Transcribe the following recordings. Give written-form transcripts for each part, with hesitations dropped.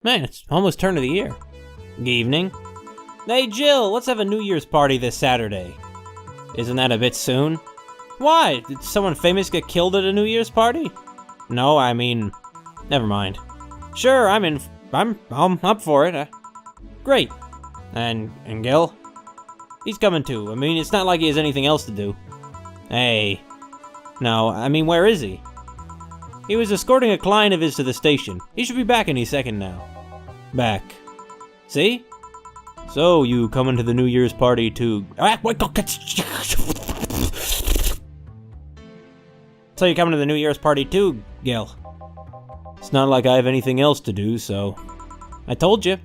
Man, it's almost turn of the year. Good evening. Hey, Jill, let's have a New Year's party this Saturday. Isn't that a bit soon? Why? Did someone famous get killed at a New Year's party? No, I mean, never mind. Sure, I'm up for it. Great. And Gil? He's coming too. I mean, it's not like he has anything else to do. Hey. No, I mean, where is he? He was escorting a client of his to the station. He should be back any second now. Back. See? So, you coming to the New Year's party too? So you're coming to the New Year's party too, Gil? It's not like I have anything else to do, so... I told you.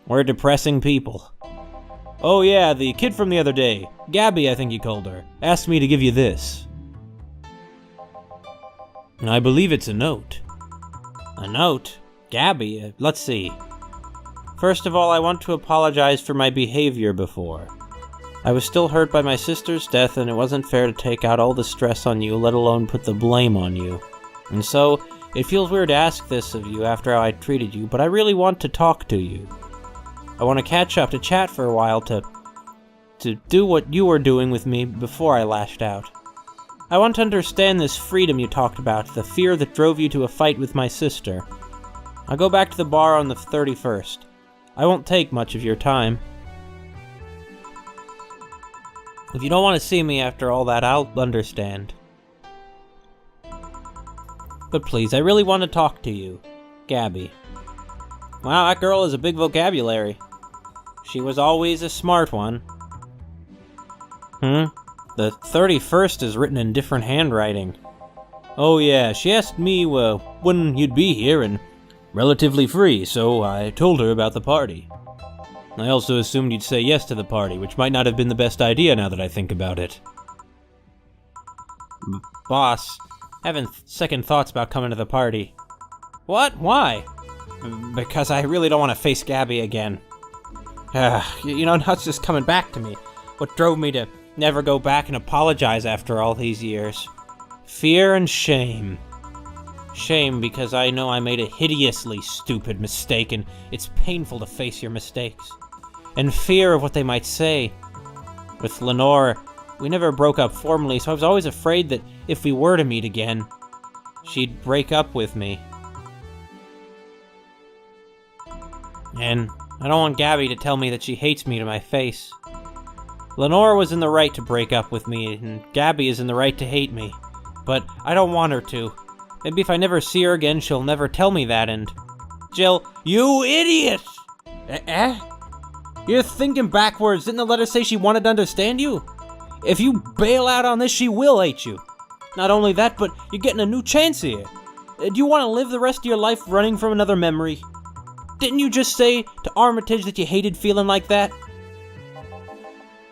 We're depressing people. Oh yeah, the kid from the other day, Gabby I think you called her, asked me to give you this. And I believe it's a note. A note? Gabby? Let's see. First of all, I want to apologize for my behavior before. I was still hurt by my sister's death, and it wasn't fair to take out all the stress on you, let alone put the blame on you. And so, it feels weird to ask this of you after how I treated you, but I really want to talk to you. I want to catch up, to chat for a while, to do what you were doing with me before I lashed out. I want to understand this freedom you talked about, the fear that drove you to a fight with my sister. I'll go back to the bar on the 31st. I won't take much of your time. If you don't want to see me after all that, I'll understand. But please, I really want to talk to you. Gabby. Wow, that girl has a big vocabulary. She was always a smart one. The 31st is written in different handwriting. Oh yeah, she asked me when you'd be here and relatively free, so I told her about the party. I also assumed you'd say yes to the party, which might not have been the best idea now that I think about it. Boss, having second thoughts about coming to the party. What? Why? Because I really don't want to face Gabby again. You know, now it's just coming back to me. What drove me to never go back and apologize after all these years. Fear and shame. Shame because I know I made a hideously stupid mistake and it's painful to face your mistakes. And fear of what they might say. With Lenore, we never broke up formally, so I was always afraid that if we were to meet again, she'd break up with me. And I don't want Gabby to tell me that she hates me to my face. Lenore was in the right to break up with me, and Gabby is in the right to hate me. But I don't want her to. Maybe if I never see her again, she'll never tell me that, and... Jill, you idiot! You're thinking backwards. Didn't the letter say she wanted to understand you? If you bail out on this, she will hate you. Not only that, but you're getting a new chance here. Do you want to live the rest of your life running from another memory? Didn't you just say to Armitage that you hated feeling like that?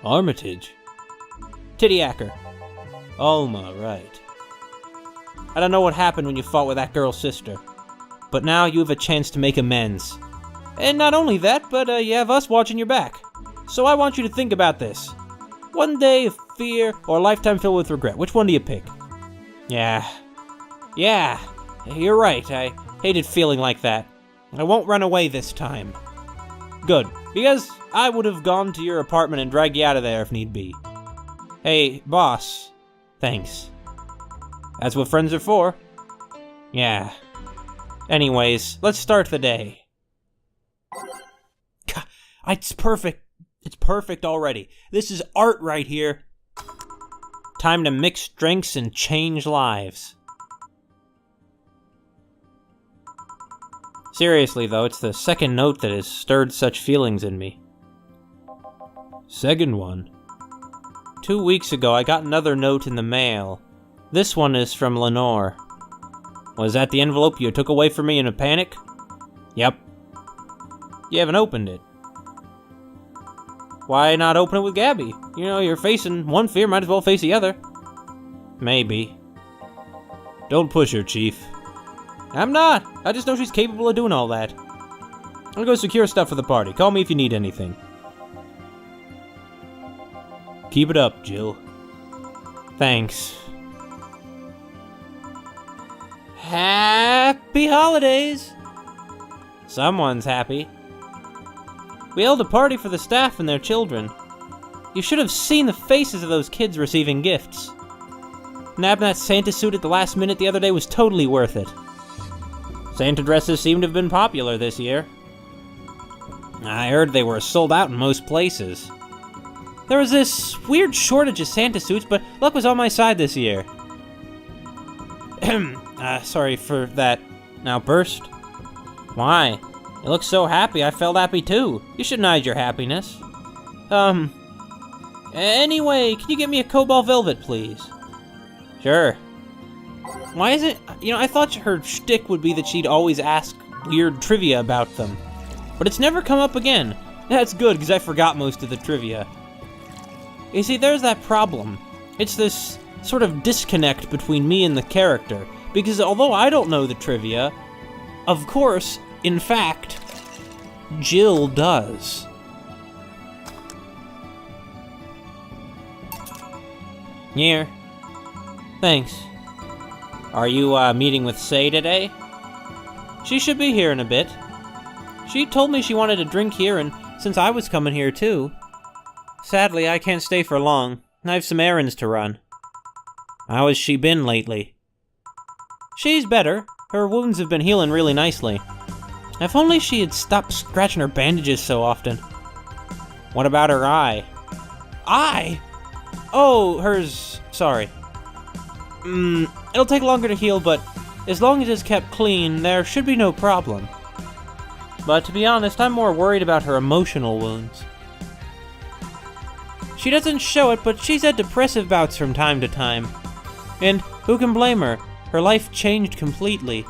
Armitage? Titty-acker. Alma, right. I don't know what happened when you fought with that girl's sister, but now you have a chance to make amends. And not only that, but you have us watching your back. So I want you to think about this. One day of fear or a lifetime filled with regret. Which one do you pick? Yeah, you're right. I hated feeling like that. I won't run away this time. Good, because I would have gone to your apartment and dragged you out of there if need be. Hey, boss. Thanks. That's what friends are for. Yeah. Anyways, let's start the day. It's perfect. It's perfect already. This is art right here. Time to mix drinks and change lives. Seriously, though, it's the second note that has stirred such feelings in me. Second one? 2 weeks ago, I got another note in the mail. This one is from Lenore. Was that the envelope you took away from me in a panic? Yep. You haven't opened it. Why not open it with Gabby? You know, you're facing one fear, might as well face the other. Maybe. Don't push her, Chief. I'm not. I just know she's capable of doing all that. I'll go secure stuff for the party. Call me if you need anything. Keep it up, Jill. Thanks. Happy holidays! Someone's happy. We held a party for the staff and their children. You should have seen the faces of those kids receiving gifts. Nabbing that Santa suit at the last minute the other day was totally worth it. Santa dresses seem to have been popular this year. I heard they were sold out in most places. There was this weird shortage of Santa suits, but luck was on my side this year. Sorry for that outburst. Why? You look so happy, I felt happy too. You shouldn't hide your happiness. Anyway, can you get me a cobalt velvet, please? Sure. Why is it... I thought her shtick would be that she'd always ask weird trivia about them. But it's never come up again. That's good, because I forgot most of the trivia. You see, there's that problem. It's this sort of disconnect between me and the character. Because although I don't know the trivia, of course, in fact, Jill does. Here. Thanks. Are you, meeting with Say today? She should be here in a bit. She told me she wanted a drink here, and since I was coming here too. Sadly, I can't stay for long. I have some errands to run. How has she been lately? She's better. Her wounds have been healing really nicely. If only she had stopped scratching her bandages so often. What about her eye? Eye? Oh, hers... sorry. It'll take longer to heal, but as long as it's kept clean, there should be no problem. But to be honest, I'm more worried about her emotional wounds. She doesn't show it, but she's had depressive bouts from time to time. And who can blame her? Her life changed completely.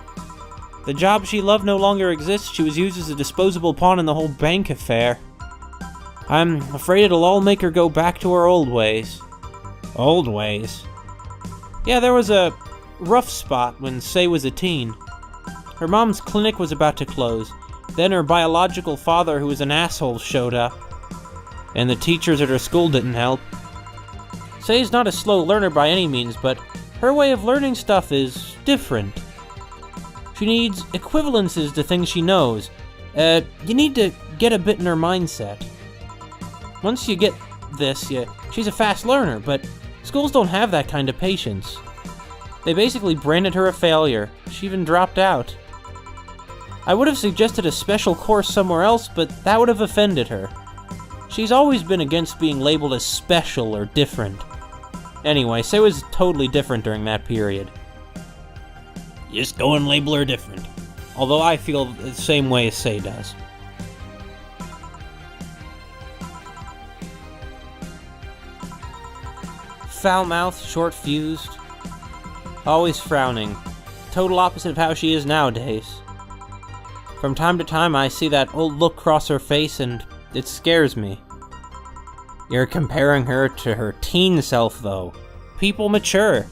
The job she loved no longer exists. She was used as a disposable pawn in the whole bank affair. I'm afraid it'll all make her go back to her old ways. Old ways? Yeah, there was a rough spot when Say was a teen. Her mom's clinic was about to close. Then her biological father, who was an asshole, showed up. And the teachers at her school didn't help. Say's not a slow learner by any means, but her way of learning stuff is different. She needs equivalences to things she knows. You need to get a bit in her mindset. Once you get this, she's a fast learner, but schools don't have that kind of patience. They basically branded her a failure. She even dropped out. I would have suggested a special course somewhere else, but that would have offended her. She's always been against being labeled as special or different. Anyway, Say was totally different during that period. Just go and label her different. Although I feel the same way as Say does. Foul-mouthed, short-fused, always frowning. Total opposite of how she is nowadays. From time to time, I see that old look cross her face, and it scares me. You're comparing her to her teen self, though. People mature.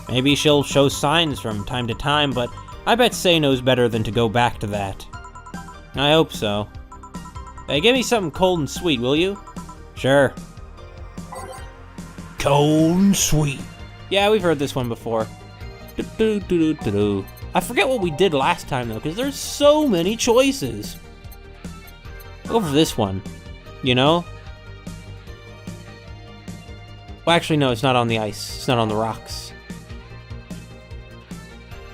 Maybe she'll show signs from time to time, but I bet Say knows better than to go back to that. I hope so. Hey, give me something cold and sweet, will you? Sure. Cold and sweet. Yeah, we've heard this one before. I forget what we did last time, though, because there's so many choices. Go for this one. You know? Well, actually, no, it's not on the ice. It's not on the rocks.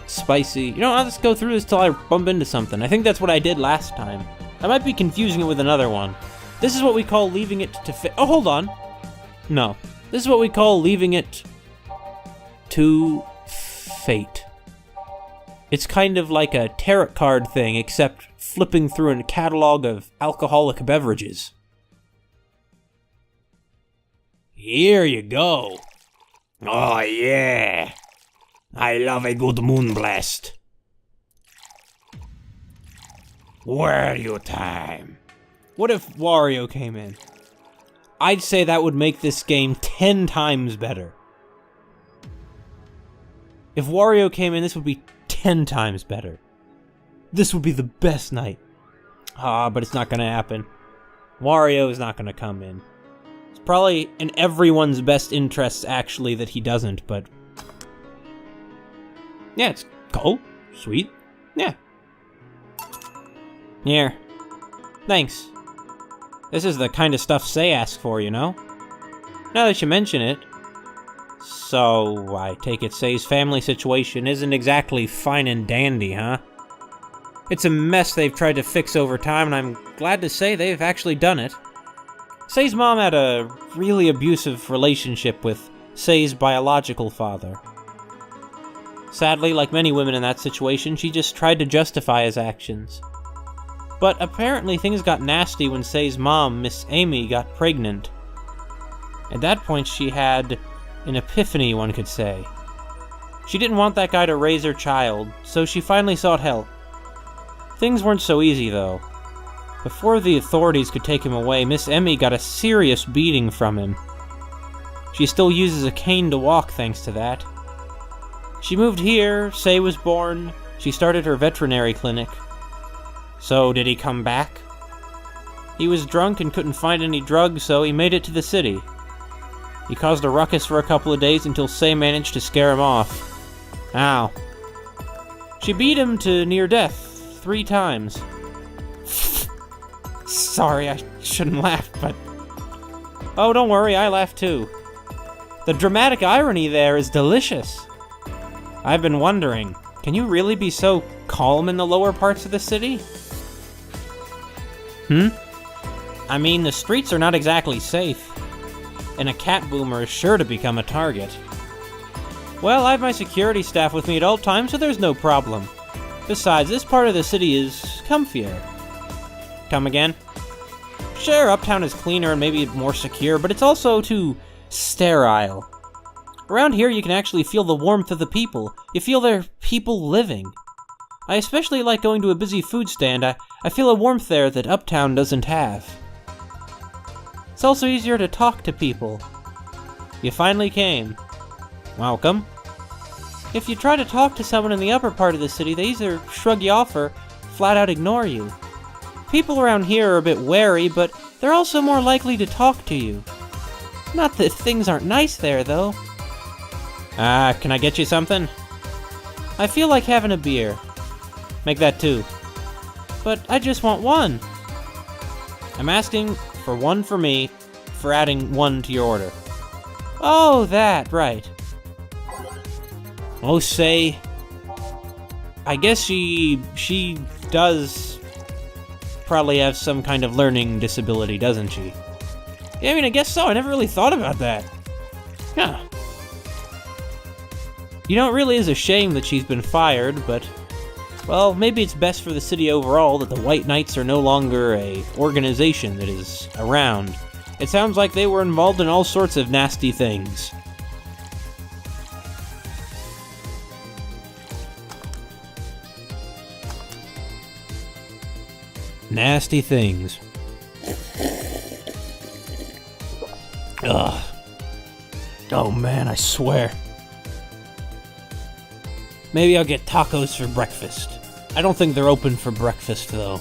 Spicy. You know, I'll just go through this till I bump into something. I think that's what I did last time. I might be confusing it with another one. This is what we call leaving it to fate. Oh, hold on. No. This is what we call leaving it to fate. It's kind of like a tarot card thing, except flipping through a catalog of alcoholic beverages. Here you go. Oh, yeah. I love a good moonblast. Wario time. What if Wario came in? I'd say that would make this game 10 times better. If Wario came in, this would be 10 times better. This would be the best night. But it's not gonna happen. Wario is not gonna come in. It's probably in everyone's best interests, actually, that he doesn't, but... yeah, it's cold, sweet, yeah. Here. Thanks. This is the kind of stuff Say asks for, you know? Now that you mention it. So, I take it Say's family situation isn't exactly fine and dandy, huh? It's a mess they've tried to fix over time, and I'm glad to say they've actually done it. Say's mom had a really abusive relationship with Say's biological father. Sadly, like many women in that situation, she just tried to justify his actions. But apparently things got nasty when Say's mom, Miss Amy, got pregnant. At that point she had an epiphany, one could say. She didn't want that guy to raise her child, so she finally sought help. Things weren't so easy, though. Before the authorities could take him away, Miss Emmy got a serious beating from him. She still uses a cane to walk thanks to that. She moved here, Say was born, she started her veterinary clinic. So, did he come back? He was drunk and couldn't find any drugs, so he made it to the city. He caused a ruckus for a couple of days until Say managed to scare him off. Ow. She beat him to near death 3 times. Sorry, I shouldn't laugh, but... Oh, don't worry, I laughed too. The dramatic irony there is delicious. I've been wondering, can you really be so calm in the lower parts of the city? I mean, the streets are not exactly safe, and a cat boomer is sure to become a target. Well, I have my security staff with me at all times, so there's no problem. Besides, this part of the city is comfier. Come again? Sure, uptown is cleaner and maybe more secure, but it's also too sterile. Around here, you can actually feel the warmth of the people. You feel they're people living. I especially like going to a busy food stand. I feel a warmth there that uptown doesn't have. It's also easier to talk to people. You finally came. Welcome. If you try to talk to someone in the upper part of the city, they either shrug you off or flat out ignore you. People around here are a bit wary, but they're also more likely to talk to you. Not that things aren't nice there, though. Can I get you something? I feel like having a beer. Make that 2. But I just want 1. I'm asking for 1 for me, for adding 1 to your order. Oh, that, right. Oh, Say. I guess she does probably have some kind of learning disability, doesn't she? Yeah, I mean, I guess so. I never really thought about that. Huh. You know, it really is a shame that she's been fired, but... Well, maybe it's best for the city overall that the White Knights are no longer a organization that is around. It sounds like they were involved in all sorts of nasty things. Nasty things. Ugh. Oh man, I swear. Maybe I'll get tacos for breakfast. I don't think they're open for breakfast, though.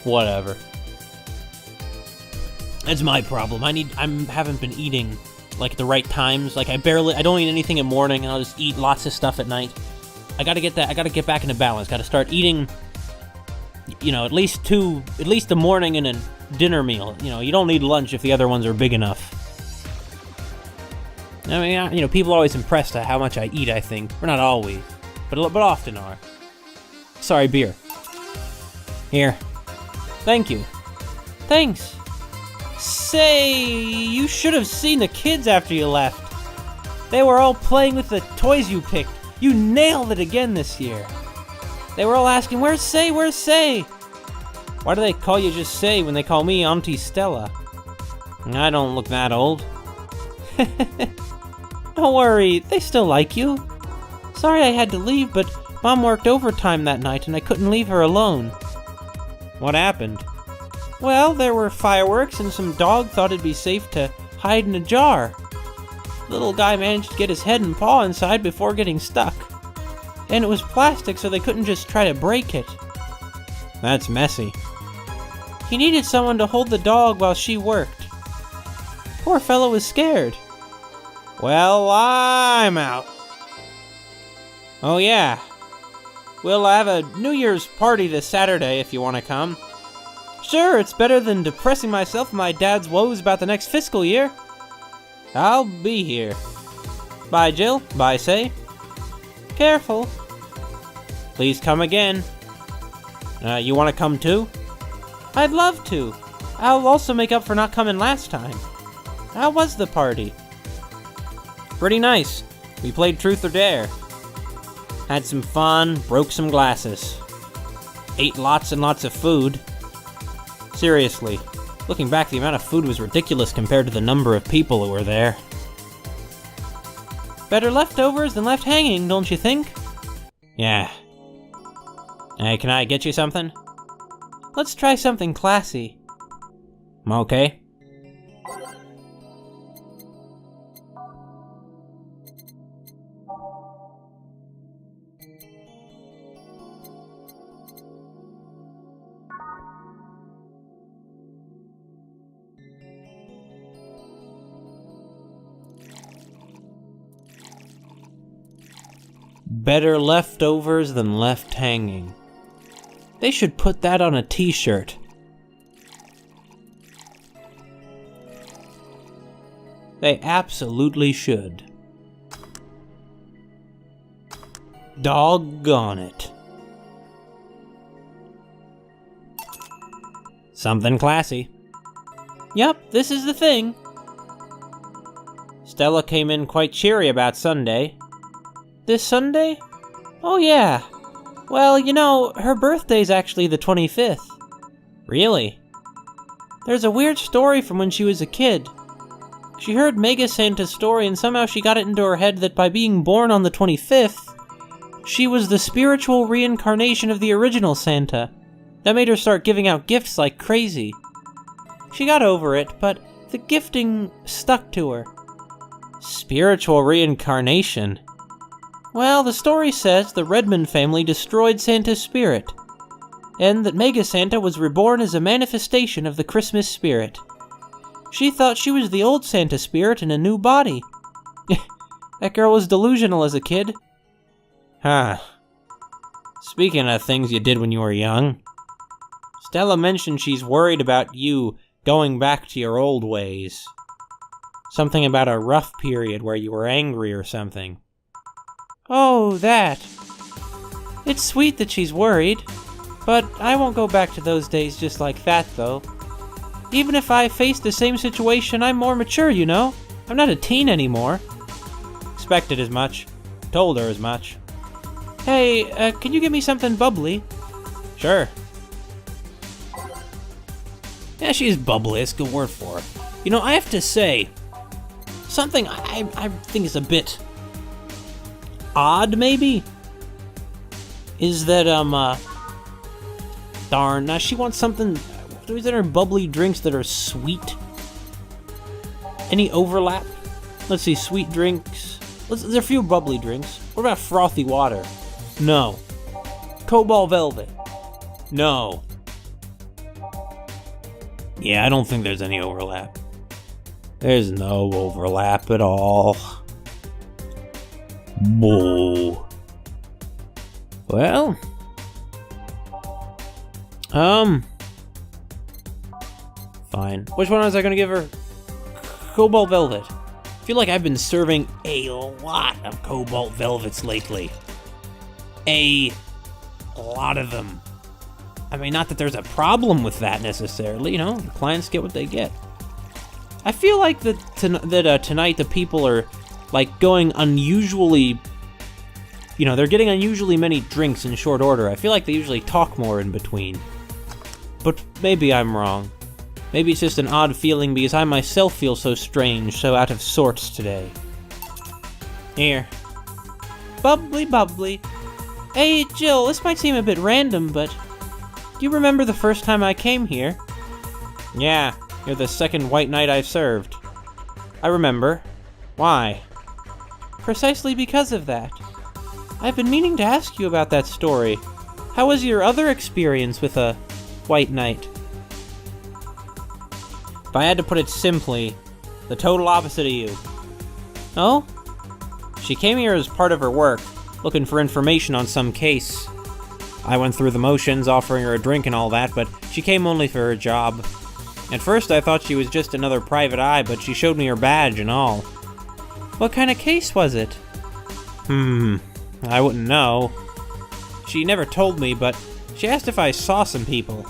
Whatever. That's my problem. I haven't been eating, like, the right times. Like, I don't eat anything in the morning, and I'll just eat lots of stuff at night. I gotta get back into balance. Gotta start eating, you know, at least the morning and a dinner meal. You know, you don't need lunch if the other ones are big enough. I mean, you know, people are always impressed at how much I eat, I think. Or not always, but often are. Sorry, beer. Here. Thank you. Thanks. Say, you should have seen the kids after you left. They were all playing with the toys you picked. You nailed it again this year. They were all asking, where's Say, where's Say? Why do they call you just Say when they call me Auntie Stella? I don't look that old. Don't worry, they still like you. Sorry I had to leave, but Mom worked overtime that night and I couldn't leave her alone. What happened? Well, there were fireworks and some dog thought it'd be safe to hide in a jar. The little guy managed to get his head and paw inside before getting stuck. And it was plastic, so they couldn't just try to break it. That's messy. He needed someone to hold the dog while she worked. Poor fellow was scared. Well, I'm out. Oh yeah. We'll have a New Year's party this Saturday if you want to come. Sure, it's better than depressing myself with my dad's woes about the next fiscal year. I'll be here. Bye, Jill. Bye, Say. Careful. Please come again. You want to come too? I'd love to. I'll also make up for not coming last time. How was the party? Pretty nice. We played Truth or Dare. Had some fun, broke some glasses. Ate lots and lots of food. Seriously, looking back, the amount of food was ridiculous compared to the number of people who were there. Better leftovers than left hanging, don't you think? Yeah. Hey, can I get you something? Let's try something classy. Okay. Better leftovers than left hanging. They should put that on a t-shirt. They absolutely should. Doggone it. Something classy. Yep, this is the thing. Stella came in quite cheery about Sunday. This Sunday? Oh yeah. Well, you know, her birthday's actually the 25th. Really? There's a weird story from when she was a kid. She heard Mega Santa's story and somehow she got it into her head that by being born on the 25th, she was the spiritual reincarnation of the original Santa. That made her start giving out gifts like crazy. She got over it, but the gifting stuck to her. Spiritual reincarnation? Well, the story says the Redmond family destroyed Santa's spirit, and that Mega Santa was reborn as a manifestation of the Christmas spirit. She thought she was the old Santa spirit in a new body. That girl was delusional as a kid. Huh. Speaking of things you did when you were young, Stella mentioned she's worried about you going back to your old ways. Something about a rough period where you were angry or something. Oh, that. It's sweet that she's worried, but I won't go back to those days just like that, though. Even if I face the same situation, I'm more mature, you know? I'm not a teen anymore. Expected as much. Told her as much. Hey, can you give me something bubbly? Sure. Yeah, she's bubbly. It's a good word for her. You know, I have to say, something I think is a bit odd, maybe, is that, darn, now she wants something, is there bubbly drinks that are sweet? Any overlap? Let's see, sweet drinks. There's a few bubbly drinks. What about frothy water? No. Cobalt Velvet? No. Yeah, I don't think there's any overlap. There's no overlap at all. Boo. Well, fine. Which one was I gonna give her? Cobalt Velvet. I feel like I've been serving a lot of Cobalt Velvets lately. A lot of them. I mean, not that there's a problem with that necessarily, you know, the clients get what they get. I feel like that tonight the people are like going unusually, you know, they're getting unusually many drinks in short order. I feel like they usually talk more in between. But maybe I'm wrong. Maybe it's just an odd feeling because I myself feel so strange, so out of sorts today. Here. Bubbly, bubbly. Hey, Jill, this might seem a bit random, but do you remember the first time I came here? Yeah, you're the second white knight I've served. I remember. Why? Precisely because of that. I've been meaning to ask you about that story. How was your other experience with a white knight? If I had to put it simply, the total opposite of you. Oh? She came here as part of her work, looking for information on some case. I went through the motions, offering her a drink and all that, but she came only for her job. At first I thought she was just another private eye, but she showed me her badge and all. What kind of case was it? I wouldn't know. She never told me, but she asked if I saw some people.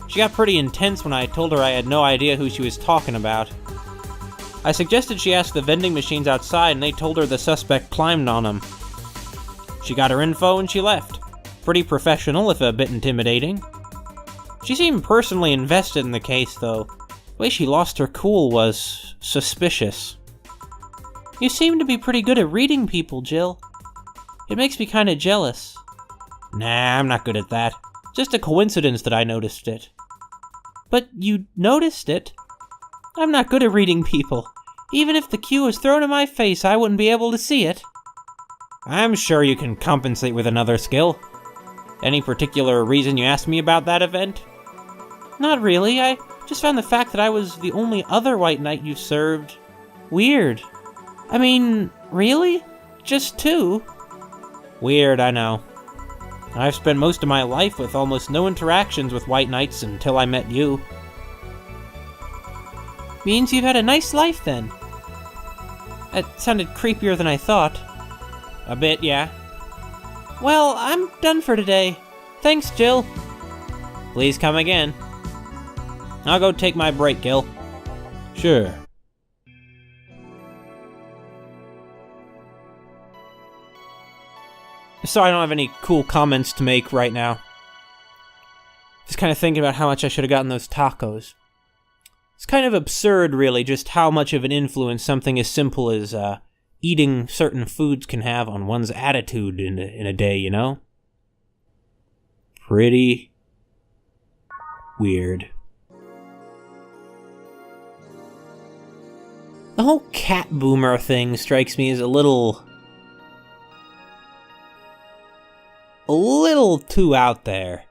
She got pretty intense when I told her I had no idea who she was talking about. I suggested she ask the vending machines outside, and they told her the suspect climbed on them. She got her info and she left. Pretty professional, if a bit intimidating. She seemed personally invested in the case, though. The way she lost her cool was suspicious. You seem to be pretty good at reading people, Jill. It makes me kinda jealous. Nah, I'm not good at that. Just a coincidence that I noticed it. But you noticed it? I'm not good at reading people. Even if the cue was thrown in my face, I wouldn't be able to see it. I'm sure you can compensate with another skill. Any particular reason you asked me about that event? Not really. I just found the fact that I was the only other white knight you served weird. I mean, really? Just two? Weird, I know. I've spent most of my life with almost no interactions with white knights until I met you. Means you've had a nice life, then. That sounded creepier than I thought. A bit, yeah. Well, I'm done for today. Thanks, Jill. Please come again. I'll go take my break, Gil. Sure. Sorry, I don't have any cool comments to make right now. Just kind of thinking about how much I should have gotten those tacos. It's kind of absurd, really, just how much of an influence something as simple as eating certain foods can have on one's attitude in a day, you know? Pretty weird. The whole cat boomer thing strikes me as a little too out there.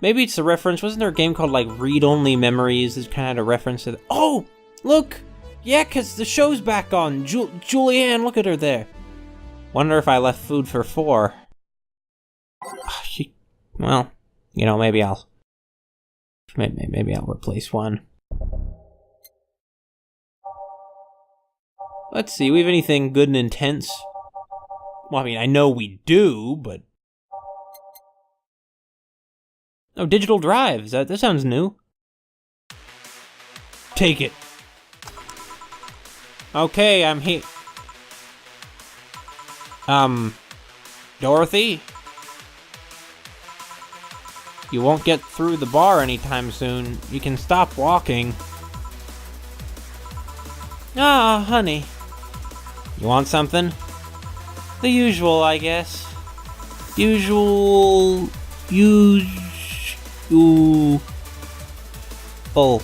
Maybe it's a reference. Wasn't there a game called, like, Read Only Memories? Is kind of a reference to Oh! Look! Yeah, 'cause the show's back on. Julianne, look at her there. Wonder if I left food for 4. Well, you know, maybe I'll replace one. Let's see, we have anything good and intense? Well, I mean, I know we do, but... Oh, digital drives. That sounds new. Take it. Okay, I'm here. Dorothy? You won't get through the bar anytime soon. You can stop walking. Ah, honey. You want something? The usual, I guess. Oh.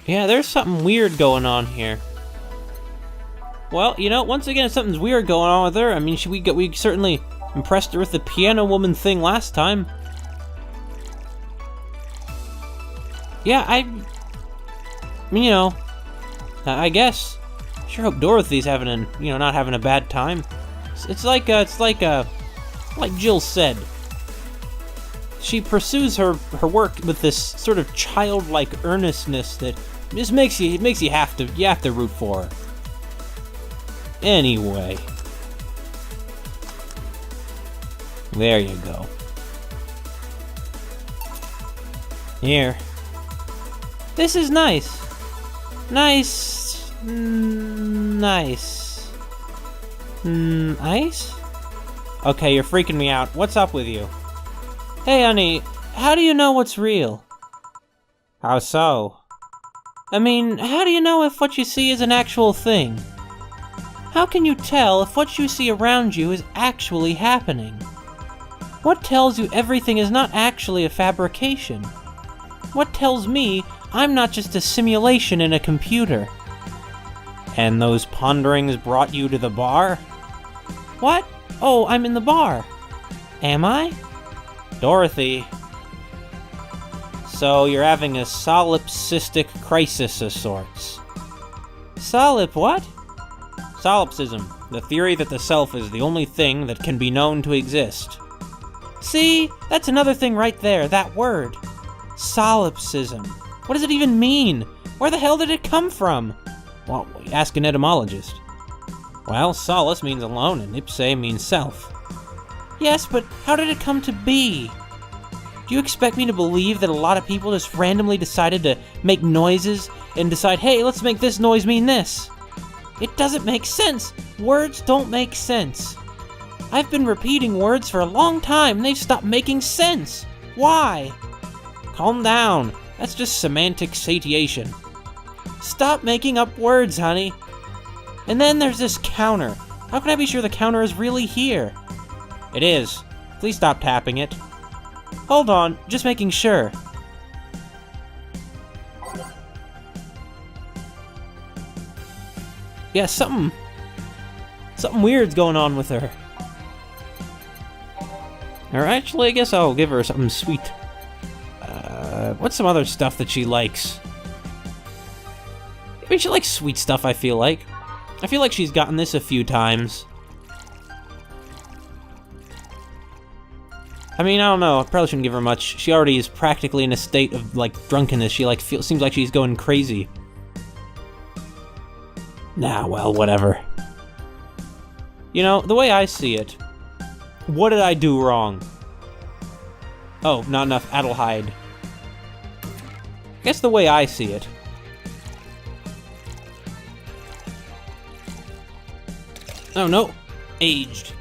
Yeah, there's something weird going on here. Well, you know, once again, something's weird going on with her. I mean, we certainly impressed her with the piano woman thing last time. Yeah, I mean, you know, I guess. Sure hope Dorothy's not having a bad time. It's like Jill said. She pursues her work with this sort of childlike earnestness that just makes you have to root for her. Anyway. There you go. Here. This is nice. Nice. Ice? Okay, you're freaking me out. What's up with you? Hey, honey, how do you know what's real? How so? I mean, how do you know if what you see is an actual thing? How can you tell if what you see around you is actually happening? What tells you everything is not actually a fabrication? What tells me I'm not just a simulation in a computer? And those ponderings brought you to the bar? What? Oh, I'm in the bar. Am I? Dorothy. So you're having a solipsistic crisis of sorts. What? Solipsism, the theory that the self is the only thing that can be known to exist. See? That's another thing right there, that word. Solipsism. What does it even mean? Where the hell did it come from? Well, ask an etymologist. Well, solus means alone, and ipse means self. Yes, but how did it come to be? Do you expect me to believe that a lot of people just randomly decided to make noises and decide, hey, let's make this noise mean this? It doesn't make sense. Words don't make sense. I've been repeating words for a long time and they've stopped making sense. Why? Calm down. That's just semantic satiation. Stop making up words, honey. And then there's this counter. How can I be sure the counter is really here? It is. Please stop tapping it. Hold on, just making sure. Yeah, something weird's going on with her. Or actually, I guess I'll give her something sweet. What's some other stuff that she likes? I mean, she likes sweet stuff, I feel like. I feel like she's gotten this a few times. I mean, I don't know. I probably shouldn't give her much. She already is practically in a state of, like, drunkenness. She, like, seems like she's going crazy. Nah, well, whatever. You know, the way I see it, what did I do wrong? Oh, not enough Adelheid. I guess the way I see it. Oh, no. Aged.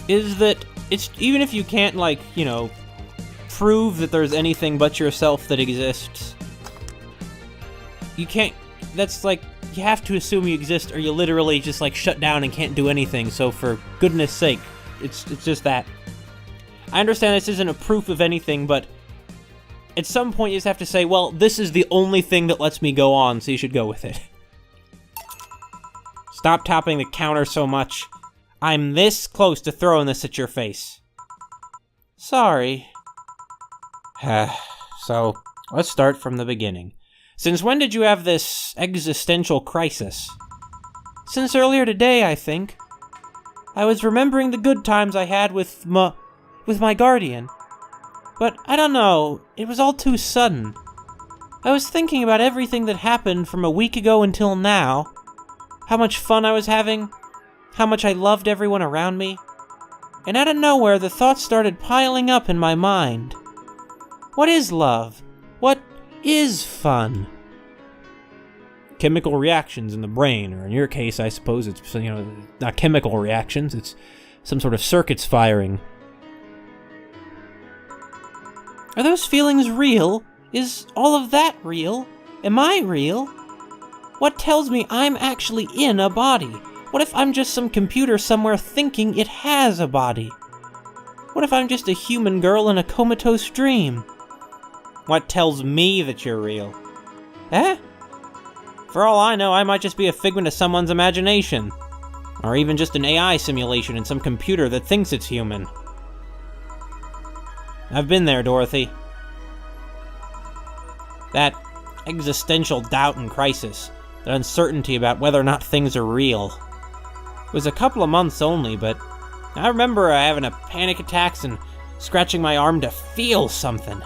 Is that it's, even if you can't, like, you know, prove that there's anything but yourself that exists, you can't, that's like, you have to assume you exist or you literally just, like, shut down and can't do anything, so for goodness sake, it's just that. I understand this isn't a proof of anything, but at some point you just have to say, well, this is the only thing that lets me go on, so you should go with it. Stop tapping the counter so much. I'm this close to throwing this at your face. Sorry. So, let's start from the beginning. Since when did you have this existential crisis? Since earlier today, I think. I was remembering the good times I had with my guardian. But I don't know, it was all too sudden. I was thinking about everything that happened from a week ago until now. How much fun I was having. How much I loved everyone around me. And out of nowhere, the thoughts started piling up in my mind. What is love? What is fun? Chemical reactions in the brain, or in your case, I suppose it's, you know, not chemical reactions, it's some sort of circuits firing. Are those feelings real? Is all of that real? Am I real? What tells me I'm actually in a body? What if I'm just some computer somewhere thinking it has a body? What if I'm just a human girl in a comatose dream? What tells me that you're real? Eh? For all I know, I might just be a figment of someone's imagination. Or even just an AI simulation in some computer that thinks it's human. I've been there, Dorothy. That existential doubt and crisis, that uncertainty about whether or not things are real. It was a couple of months only, but I remember having a panic attacks and scratching my arm to feel something.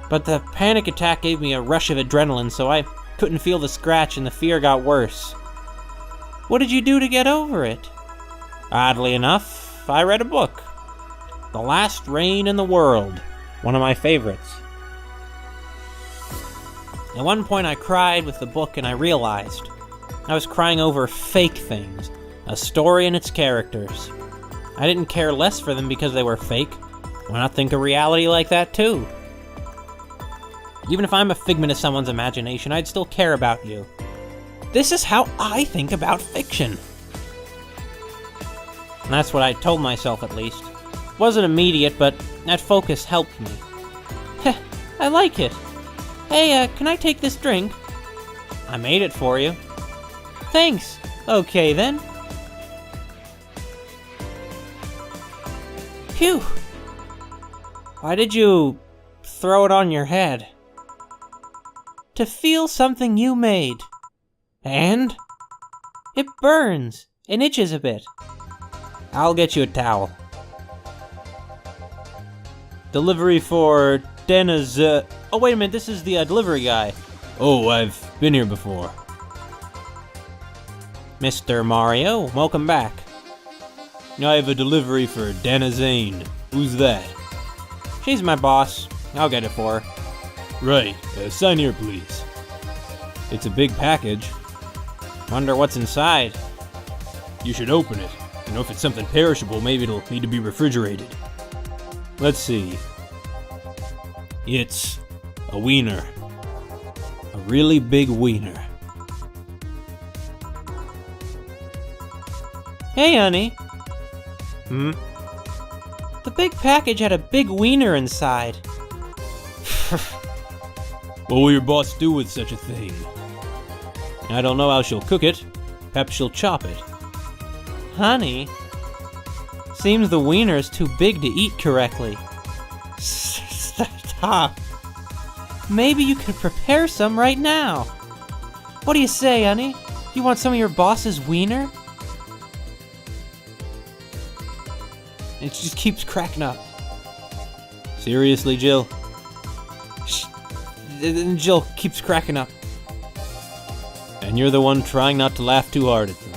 But the panic attack gave me a rush of adrenaline, so I couldn't feel the scratch and the fear got worse. What did you do to get over it? Oddly enough, I read a book. The Last Reign in the World, one of my favorites. At one point I cried with the book and I realized I was crying over fake things, a story and its characters. I didn't care less for them because they were fake. Why not think of reality like that too? Even if I'm a figment of someone's imagination, I'd still care about you. This is how I think about fiction. And that's what I told myself, at least. It wasn't immediate, but that focus helped me. Heh, I like it. Hey, can I take this drink? I made it for you. Thanks. Okay, then. Phew. Why did you throw it on your head? To feel something you made. And? It burns and itches a bit. I'll get you a towel. Delivery for Dennis, Oh, wait a minute, this is the delivery guy. Oh, I've been here before. Mr. Mario, welcome back. I have a delivery for Dana Zane. Who's that? She's my boss. I'll get it for her. Right, sign here, please. It's a big package. Wonder what's inside. You should open it. If it's something perishable, maybe it'll need to be refrigerated. Let's see. It's a wiener. A really big wiener. Hey, honey. The big package had a big wiener inside. What will your boss do with such a thing? I don't know how she'll cook it. Perhaps she'll chop it. Honey, seems the wiener's too big to eat correctly. Stop. Maybe you could prepare some right now. What do you say, honey? You want some of your boss's wiener? It just keeps cracking up. Seriously, Jill? And Jill keeps cracking up. And you're the one trying not to laugh too hard at them.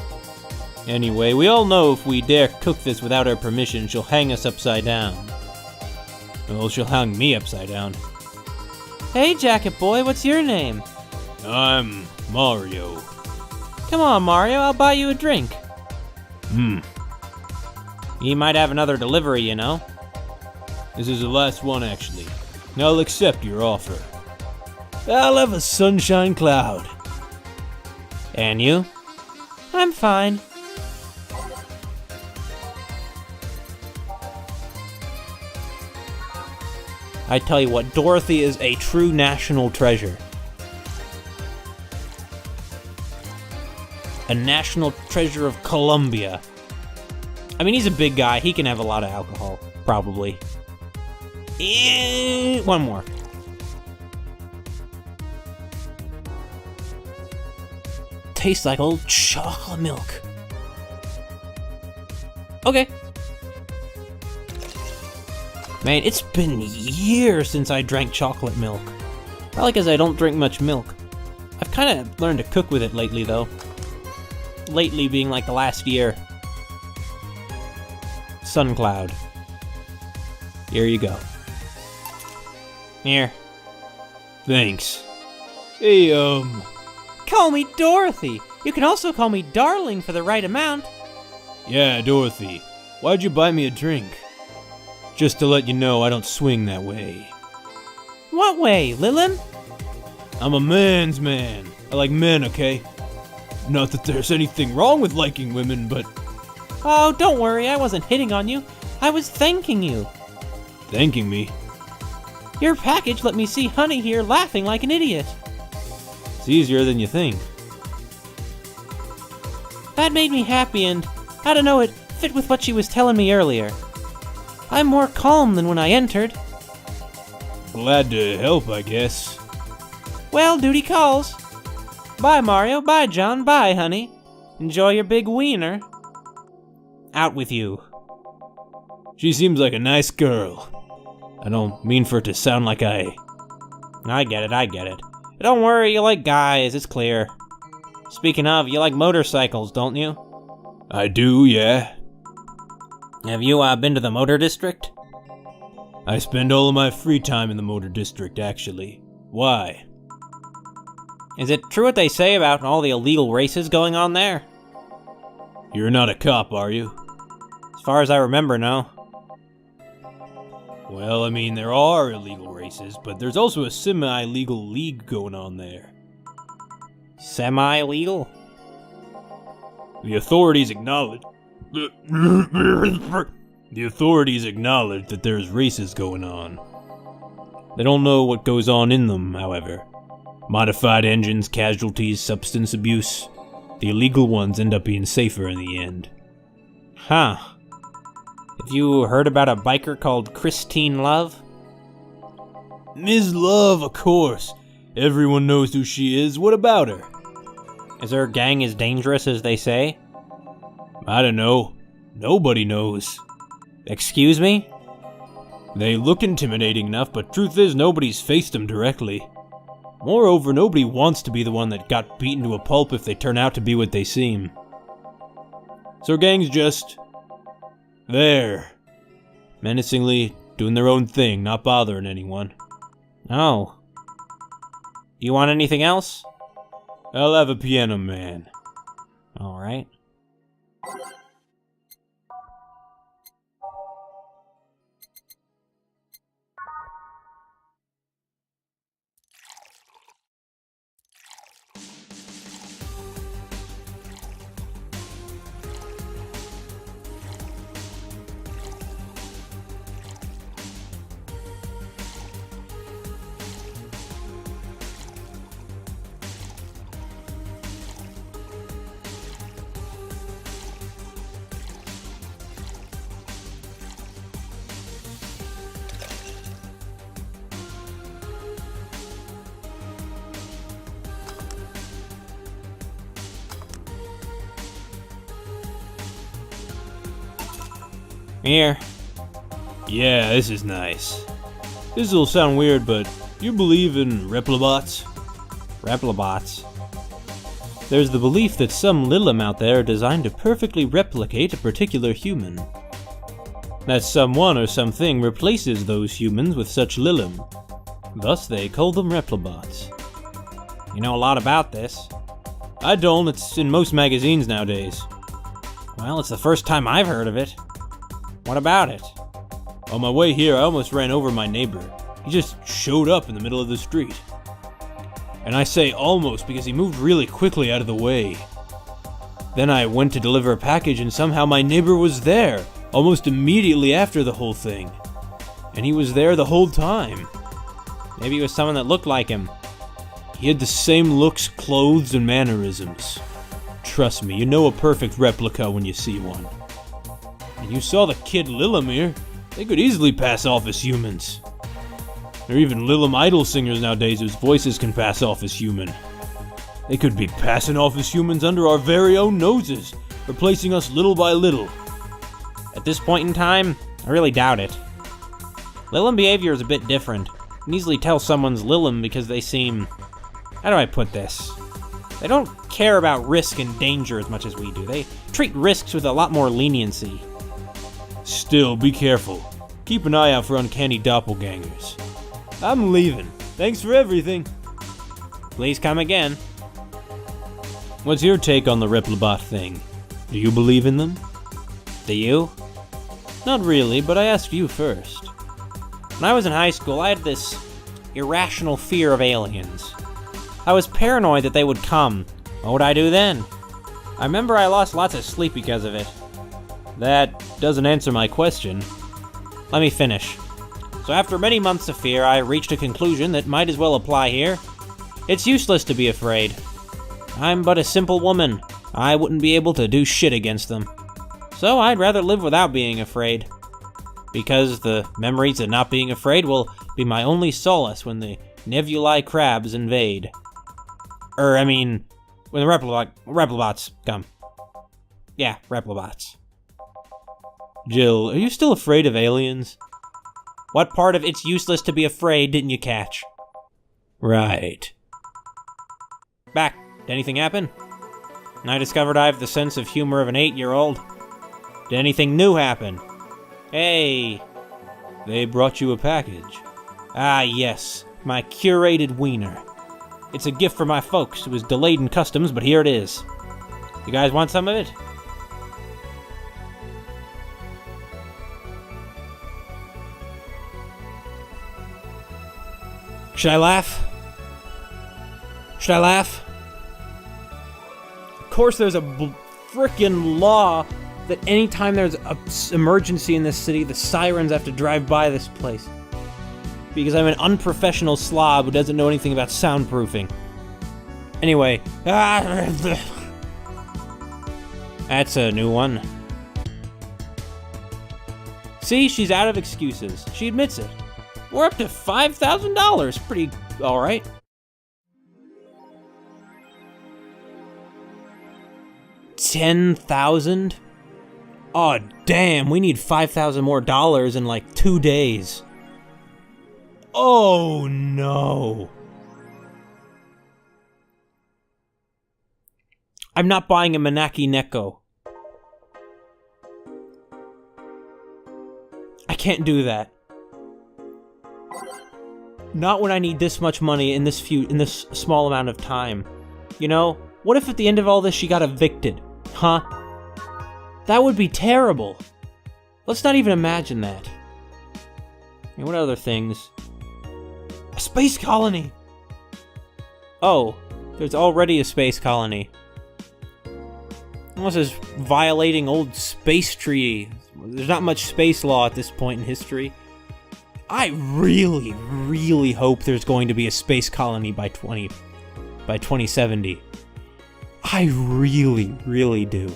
Anyway, we all know if we dare cook this without her permission, she'll hang us upside down. Well, she'll hang me upside down. Hey, Jacket Boy, what's your name? I'm Mario. Come on, Mario, I'll buy you a drink. He might have another delivery, you know. This is the last one, actually. I'll accept your offer. I'll have a sunshine cloud. And you? I'm fine. I tell you what, Dorothy is a true national treasure. A national treasure of Colombia. I mean, he's a big guy. He can have a lot of alcohol, probably. One more. Tastes like old chocolate milk. Okay. Man, it's been years since I drank chocolate milk. Probably because I don't drink much milk. I've kind of learned to cook with it lately, though. Lately being like the last year. Sun cloud. Here you go. Here. Thanks. Hey, Call me Dorothy. You can also call me Darling for the right amount. Yeah, Dorothy. Why'd you buy me a drink? Just to let you know, I don't swing that way. What way, Lilin? I'm a man's man. I like men, okay? Not that there's anything wrong with liking women, but... Oh, don't worry, I wasn't hitting on you. I was thanking you. Thanking me? Your package let me see Honey here laughing like an idiot. It's easier than you think. That made me happy and, I don't know, it fit with what she was telling me earlier. I'm more calm than when I entered. Glad to help, I guess. Well, duty calls. Bye, Mario. Bye, John. Bye, honey. Enjoy your big wiener. Out with you. She seems like a nice girl. I don't mean for it to sound like I get it. Don't worry, you like guys, it's clear. Speaking of, you like motorcycles, don't you? I do, yeah. Have you, been to the motor district? I spend all of my free time in the motor district, actually. Why? Is it true what they say about all the illegal races going on there? You're not a cop, are you? As far as I remember, no. Well, I mean, there are illegal races, but there's also a semi-legal league going on there. Semi-legal? The authorities acknowledge... The authorities acknowledge that there's races going on. They don't know what goes on in them, however. Modified engines, casualties, substance abuse. The illegal ones end up being safer in the end. Huh. Have you heard about a biker called Christine Love? Ms. Love, of course. Everyone knows who she is. What about her? Is their gang as dangerous as they say? I don't know. Nobody knows. Excuse me? They look intimidating enough, but truth is nobody's faced them directly. Moreover, nobody wants to be the one that got beaten to a pulp if they turn out to be what they seem. So gang's just... there. Menacingly doing their own thing, not bothering anyone. Oh. Do you want anything else? I'll have a piano man. Alright. Here. Yeah, this is nice. This'll sound weird, but you believe in replibots? Replibots. There's the belief that some Lilim out there are designed to perfectly replicate a particular human. That someone or something replaces those humans with such Lilim. Thus they call them replibots. You know a lot about this. I don't, it's in most magazines nowadays. Well, it's the first time I've heard of it. What about it? On my way here, I almost ran over my neighbor. He just showed up in the middle of the street. And I say almost because he moved really quickly out of the way. Then I went to deliver a package and somehow my neighbor was there, almost immediately after the whole thing. And he was there the whole time. Maybe it was someone that looked like him. He had the same looks, clothes, and mannerisms. Trust me, you know a perfect replica when you see one. And you saw the kid Lilimir. They could easily pass off as humans. There are even Lilim idol singers nowadays whose voices can pass off as human. They could be passing off as humans under our very own noses, replacing us little by little. At this point in time, I really doubt it. Lilim behavior is a bit different. You can easily tell someone's Lilim because they seem... how do I put this? They don't care about risk and danger as much as we do. They treat risks with a lot more leniency. Still, be careful. Keep an eye out for uncanny doppelgangers. I'm leaving. Thanks for everything. Please come again. What's your take on the replibot thing? Do you believe in them? Do you? Not really, but I asked you first. When I was in high school, I had this irrational fear of aliens. I was paranoid that they would come. What would I do then? I remember I lost lots of sleep because of it. That doesn't answer my question. Let me finish. So after many months of fear, I reached a conclusion that might as well apply here. It's useless to be afraid. I'm but a simple woman. I wouldn't be able to do shit against them. So I'd rather live without being afraid. Because the memories of not being afraid will be my only solace when the nebulae crabs invade. When the replibots come. Yeah, replibots. Jill, are you still afraid of aliens? What part of it's useless to be afraid didn't you catch? Right. Back. Did anything happen? I discovered I have the sense of humor of an 8-year-old. Did anything new happen? Hey. They brought you a package. Ah, yes. My curated wiener. It's a gift for my folks. It was delayed in customs, but here it is. You guys want some of it? Should I laugh? Should I laugh? Of course there's a frickin' law that anytime there's an emergency in this city, the sirens have to drive by this place. Because I'm an unprofessional slob who doesn't know anything about soundproofing. Anyway. That's a new one. See, she's out of excuses. She admits it. We're up to $5,000. Pretty alright. 10,000? Oh, damn, we need $5,000 more in like 2 days. Oh, no. I'm not buying a Manaki Neko. I can't do that. Not when I need this much money in this small amount of time. You know, what if at the end of all this she got evicted? Huh? That would be terrible. Let's not even imagine that. And what other things? A space colony! Oh, there's already a space colony. Unless it's violating old space treaty. There's not much space law at this point in history. I really, really hope there's going to be a space colony by 2070. I really, really do.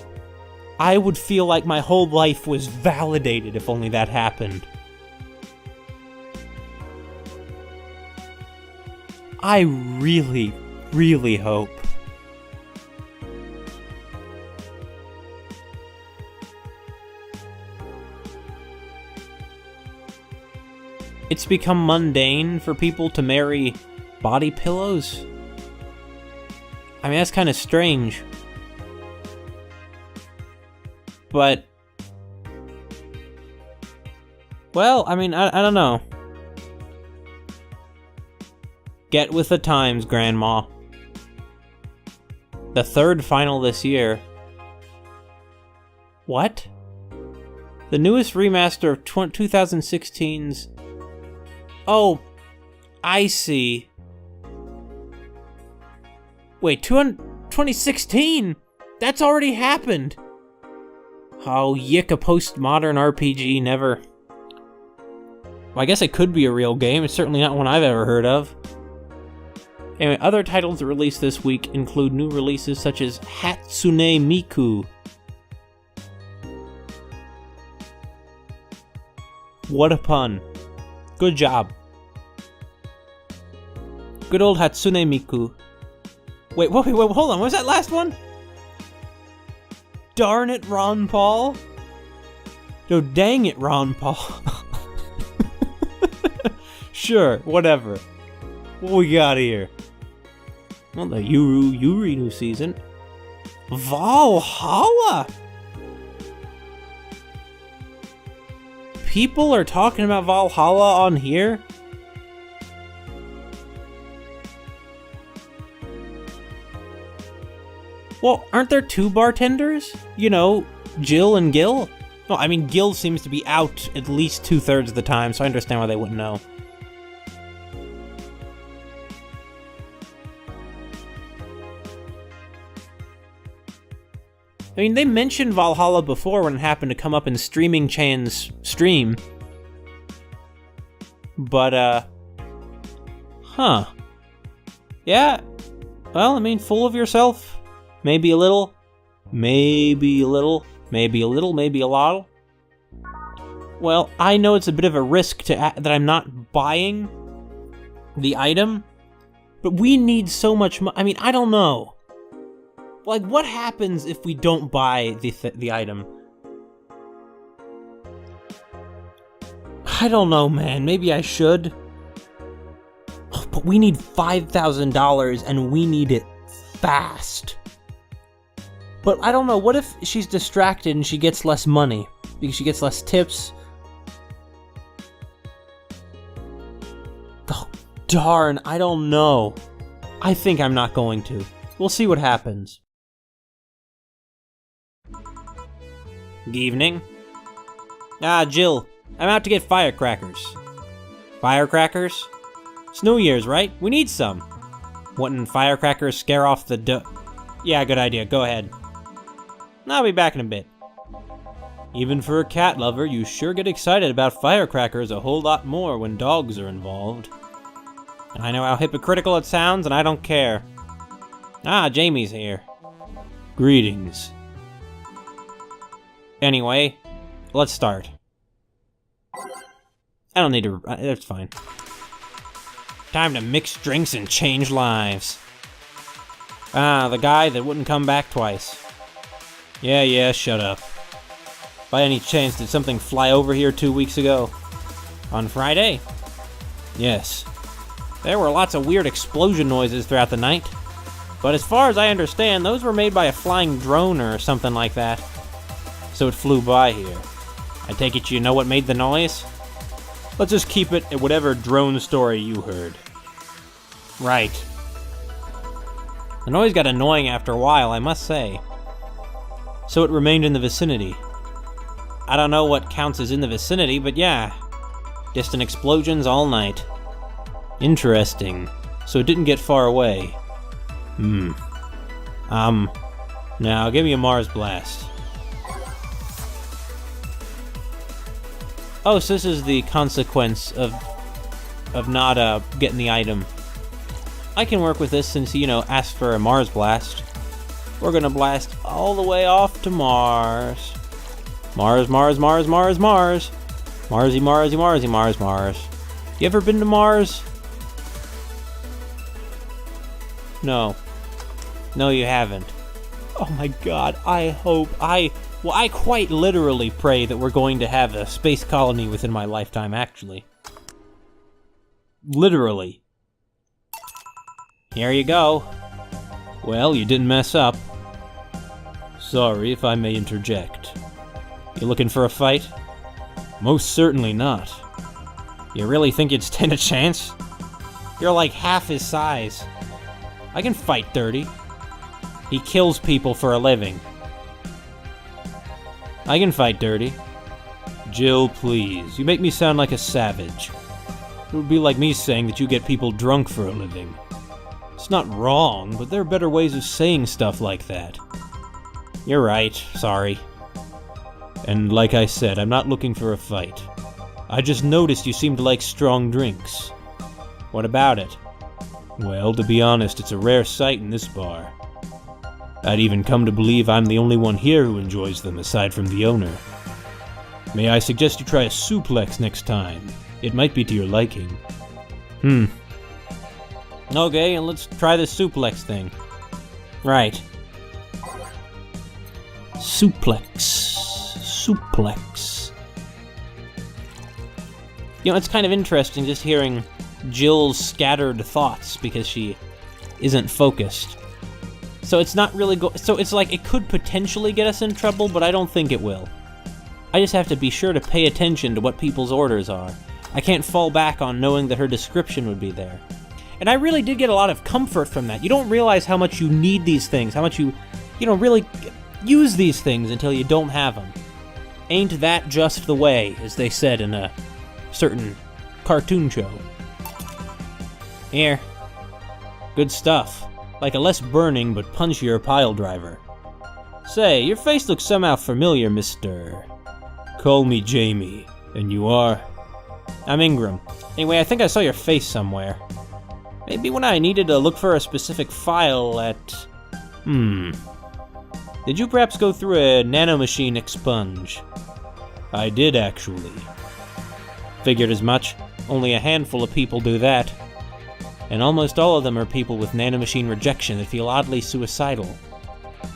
I would feel like my whole life was validated if only that happened. I really, really hope. It's become mundane for people to marry body pillows. I mean, that's kind of strange. But, well, I mean, I don't know. Get with the times, Grandma. The third final this year. What? The newest remaster of 2016's... Oh, I see. Wait, 2016? That's already happened! Oh, yick, a postmodern RPG, never. Well, I guess it could be a real game. It's certainly not one I've ever heard of. Anyway, other titles released this week include new releases such as Hatsune Miku. What a pun. Good job. Good old Hatsune Miku. Wait, hold on, what was that last one? Darn it, Ron Paul. No, dang it, Ron Paul. Sure, whatever. What we got here? Well, the Yuri new season. Valhalla! People are talking about Valhalla on here? Well, aren't there two bartenders? You know, Jill and Gil? Well, I mean, Gil seems to be out at least 2/3 of the time, so I understand why they wouldn't know. I mean, they mentioned Valhalla before when it happened to come up in Streaming Chan's stream. But, huh. Yeah, well, I mean, full of yourself. Maybe a little. Maybe a little. Maybe a little. Maybe a lot. Well, I know it's a bit of a risk that I'm not buying the item, but we need so much I mean, I don't know. Like, what happens if we don't buy the item? I don't know, man. Maybe I should. But we need $5,000 and we need it fast. But I don't know, what if she's distracted and she gets less money? Because she gets less tips? Oh, darn, I don't know. I think I'm not going to. We'll see what happens. Good evening. Ah, Jill, I'm out to get firecrackers. Firecrackers? It's New Year's, right? We need some. Wouldn't firecrackers scare off the Yeah, good idea. Go ahead. I'll be back in a bit. Even for a cat lover, you sure get excited about firecrackers a whole lot more when dogs are involved. I know how hypocritical it sounds, and I don't care. Ah, Jamie's here. Greetings. Anyway, let's start. I don't need to... That's fine. Time to mix drinks and change lives. Ah, the guy that wouldn't come back twice. Yeah, shut up. By any chance, did something fly over here 2 weeks ago? On Friday? Yes. There were lots of weird explosion noises throughout the night. But as far as I understand, those were made by a flying drone or something like that. So it flew by here. I take it you know what made the noise? Let's just keep it at whatever drone story you heard. Right. The noise got annoying after a while, I must say. So it remained in the vicinity. I don't know what counts as in the vicinity, but yeah. Distant explosions all night. Interesting. So it didn't get far away. Now give me a Mars blast. Oh, so this is the consequence of not getting the item. I can work with this since, asked for a Mars blast. We're gonna blast all the way off to Mars. Mars. Marsy. You ever been to Mars? No, you haven't. Oh my god, I quite literally pray that we're going to have a space colony within my lifetime, actually. Literally. Here you go. Well, you didn't mess up. Sorry if I may interject. You looking for a fight? Most certainly not. You really think you'd stand a chance? You're like half his size. I can fight Dirty. He kills people for a living. I can fight Dirty. Jill, please. You make me sound like a savage. It would be like me saying that you get people drunk for a living. It's not wrong, but there are better ways of saying stuff like that. You're right. Sorry. And like I said, I'm not looking for a fight. I just noticed you seem to like strong drinks. What about it? Well, to be honest, it's a rare sight in this bar. I'd even come to believe I'm the only one here who enjoys them, aside from the owner. May I suggest you try a suplex next time? It might be to your liking. Okay, and let's try this suplex thing. Right. Suplex. It's kind of interesting just hearing Jill's scattered thoughts because she isn't focused. So it's not really so it's like it could potentially get us in trouble, but I don't think it will. I just have to be sure to pay attention to what people's orders are. I can't fall back on knowing that her description would be there. And I really did get a lot of comfort from that. You don't realize how much you need these things, how much you really use these things until you don't have them. Ain't that just the way, as they said in a certain cartoon show. Here. Good stuff. Like a less burning but punchier pile driver. Say, your face looks somehow familiar, Mr. Call me Jamie. And you are? I'm Ingram. Anyway, I think I saw your face somewhere. Maybe when I needed to look for a specific file at... Did you perhaps go through a nanomachine expunge? I did, actually. Figured as much. Only a handful of people do that. And almost all of them are people with nanomachine rejection that feel oddly suicidal.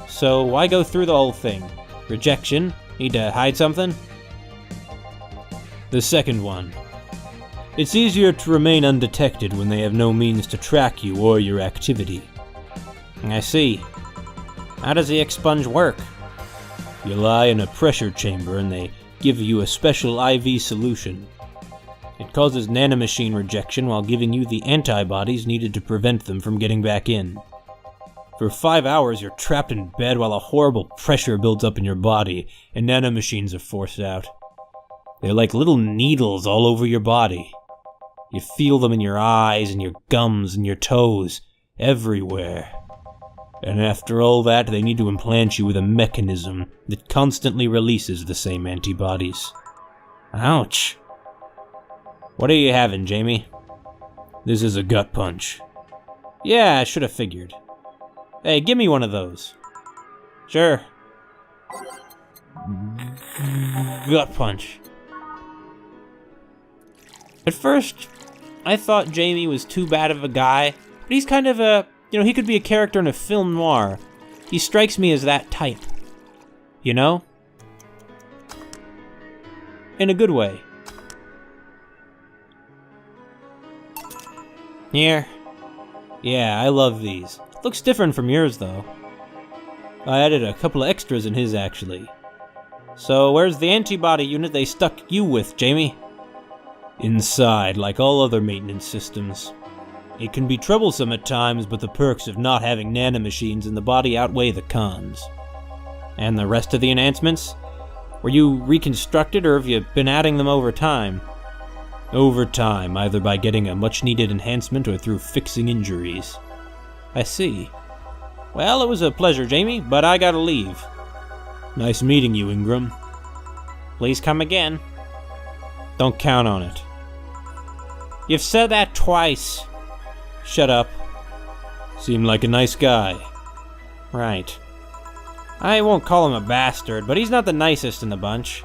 So why go through the whole thing? Rejection? Need to hide something? The second one. It's easier to remain undetected when they have no means to track you or your activity. I see. How does the expunge work? You lie in a pressure chamber and they give you a special IV solution. It causes nanomachine rejection while giving you the antibodies needed to prevent them from getting back in. For 5 hours, you're trapped in bed while a horrible pressure builds up in your body and nanomachines are forced out. They're like little needles all over your body. You feel them in your eyes and your gums and your toes, everywhere. And after all that, they need to implant you with a mechanism that constantly releases the same antibodies. Ouch. What are you having, Jamie? This is a gut punch. Yeah, I should have figured. Hey, give me one of those. Sure. Gut punch. At first, I thought Jamie was too bad of a guy, but he's kind of he could be a character in a film noir. He strikes me as that type. You know? In a good way. Here. Yeah, I love these. Looks different from yours, though. I added a couple of extras in his, actually. So, where's the antibody unit they stuck you with, Jamie? Inside, like all other maintenance systems. It can be troublesome at times, but the perks of not having nanomachines in the body outweigh the cons. And the rest of the enhancements? Were you reconstructed, or have you been adding them over time? Over time, either by getting a much-needed enhancement or through fixing injuries. I see. Well, it was a pleasure, Jamie, but I gotta leave. Nice meeting you, Ingram. Please come again. Don't count on it. You've said that twice. Shut up. Seemed like a nice guy. Right. I won't call him a bastard, but he's not the nicest in the bunch.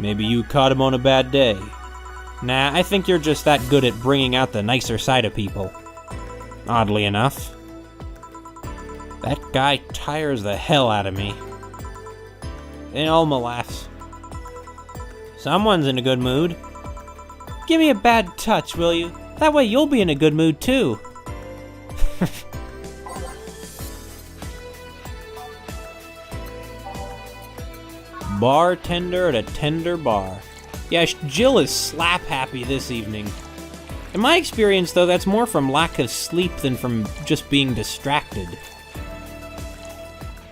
Maybe you caught him on a bad day. Nah, I think you're just that good at bringing out the nicer side of people. Oddly enough. That guy tires the hell out of me. And Alma laughs. Someone's in a good mood. Give me a bad touch, will you? That way you'll be in a good mood, too. Bartender at a tender bar. Yeah, Jill is slap happy this evening. In my experience, though, that's more from lack of sleep than from just being distracted.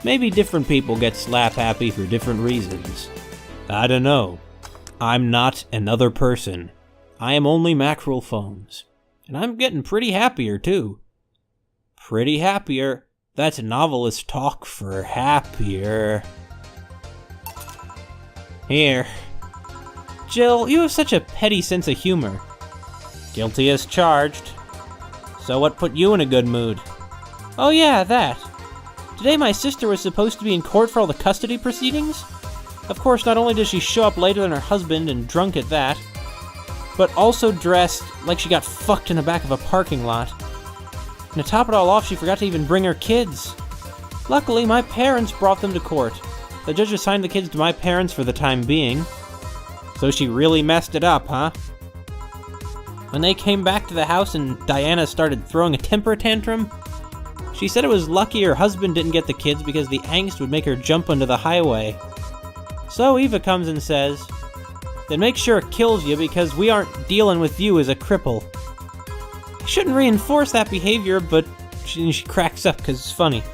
Maybe different people get slap happy for different reasons. I don't know. I'm not another person. I am only mackerel phones. And I'm getting pretty happier, too. Pretty happier. That's novelist talk for happier. Here. Jill, you have such a petty sense of humor. Guilty as charged. So what put you in a good mood? Oh yeah, that. Today my sister was supposed to be in court for all the custody proceedings. Of course, not only does she show up later than her husband and drunk at that, but also dressed like she got fucked in the back of a parking lot. And to top it all off, she forgot to even bring her kids. Luckily, my parents brought them to court. The judge assigned the kids to my parents for the time being. So she really messed it up, huh? When they came back to the house and Diana started throwing a temper tantrum, she said it was lucky her husband didn't get the kids because the angst would make her jump onto the highway. So Eva comes and says, then make sure it kills you because we aren't dealing with you as a cripple. I shouldn't reinforce that behavior, but she cracks up because it's funny.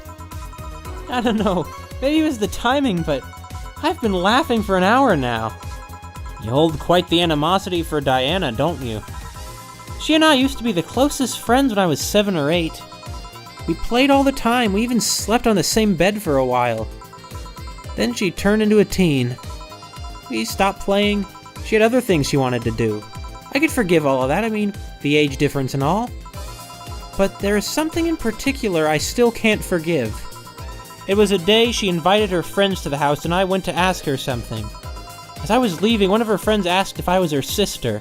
I don't know, maybe it was the timing, but I've been laughing for an hour now. You hold quite the animosity for Diana, don't you? She and I used to be the closest friends when I was 7 or 8. We played all the time, we even slept on the same bed for a while. Then she turned into a teen. We stopped playing, she had other things she wanted to do. I could forgive all of that, I mean, the age difference and all. But there is something in particular I still can't forgive. It was a day she invited her friends to the house and I went to ask her something. As I was leaving, one of her friends asked if I was her sister.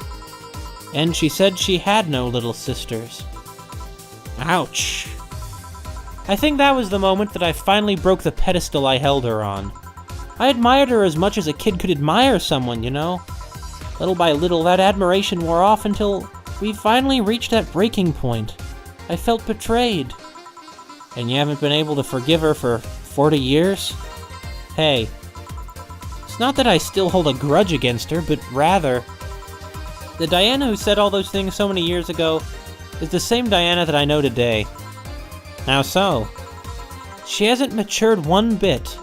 And she said she had no little sisters. Ouch. I think that was the moment that I finally broke the pedestal I held her on. I admired her as much as a kid could admire someone, you know? Little by little, that admiration wore off until we finally reached that breaking point. I felt betrayed. And you haven't been able to forgive her for 40 years? Hey, it's not that I still hold a grudge against her, but rather, the Diana who said all those things so many years ago is the same Diana that I know today. How so? She hasn't matured one bit.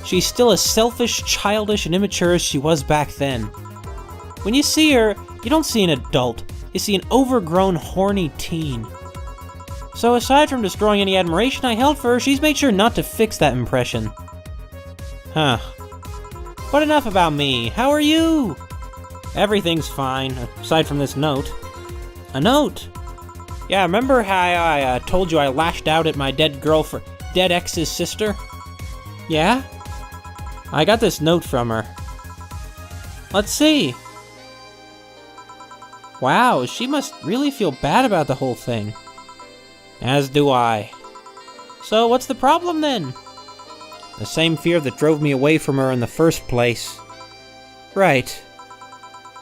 She's still as selfish, childish, and immature as she was back then. When you see her, you don't see an adult. You see an overgrown, horny teen. So aside from destroying any admiration I held for her, she's made sure not to fix that impression. Huh. But enough about me. How are you? Everything's fine, aside from this note. A note? Yeah, remember how I told you I lashed out at my dead ex's sister? Yeah? I got this note from her. Let's see. Wow, she must really feel bad about the whole thing. As do I. So what's the problem then? The same fear that drove me away from her in the first place. Right.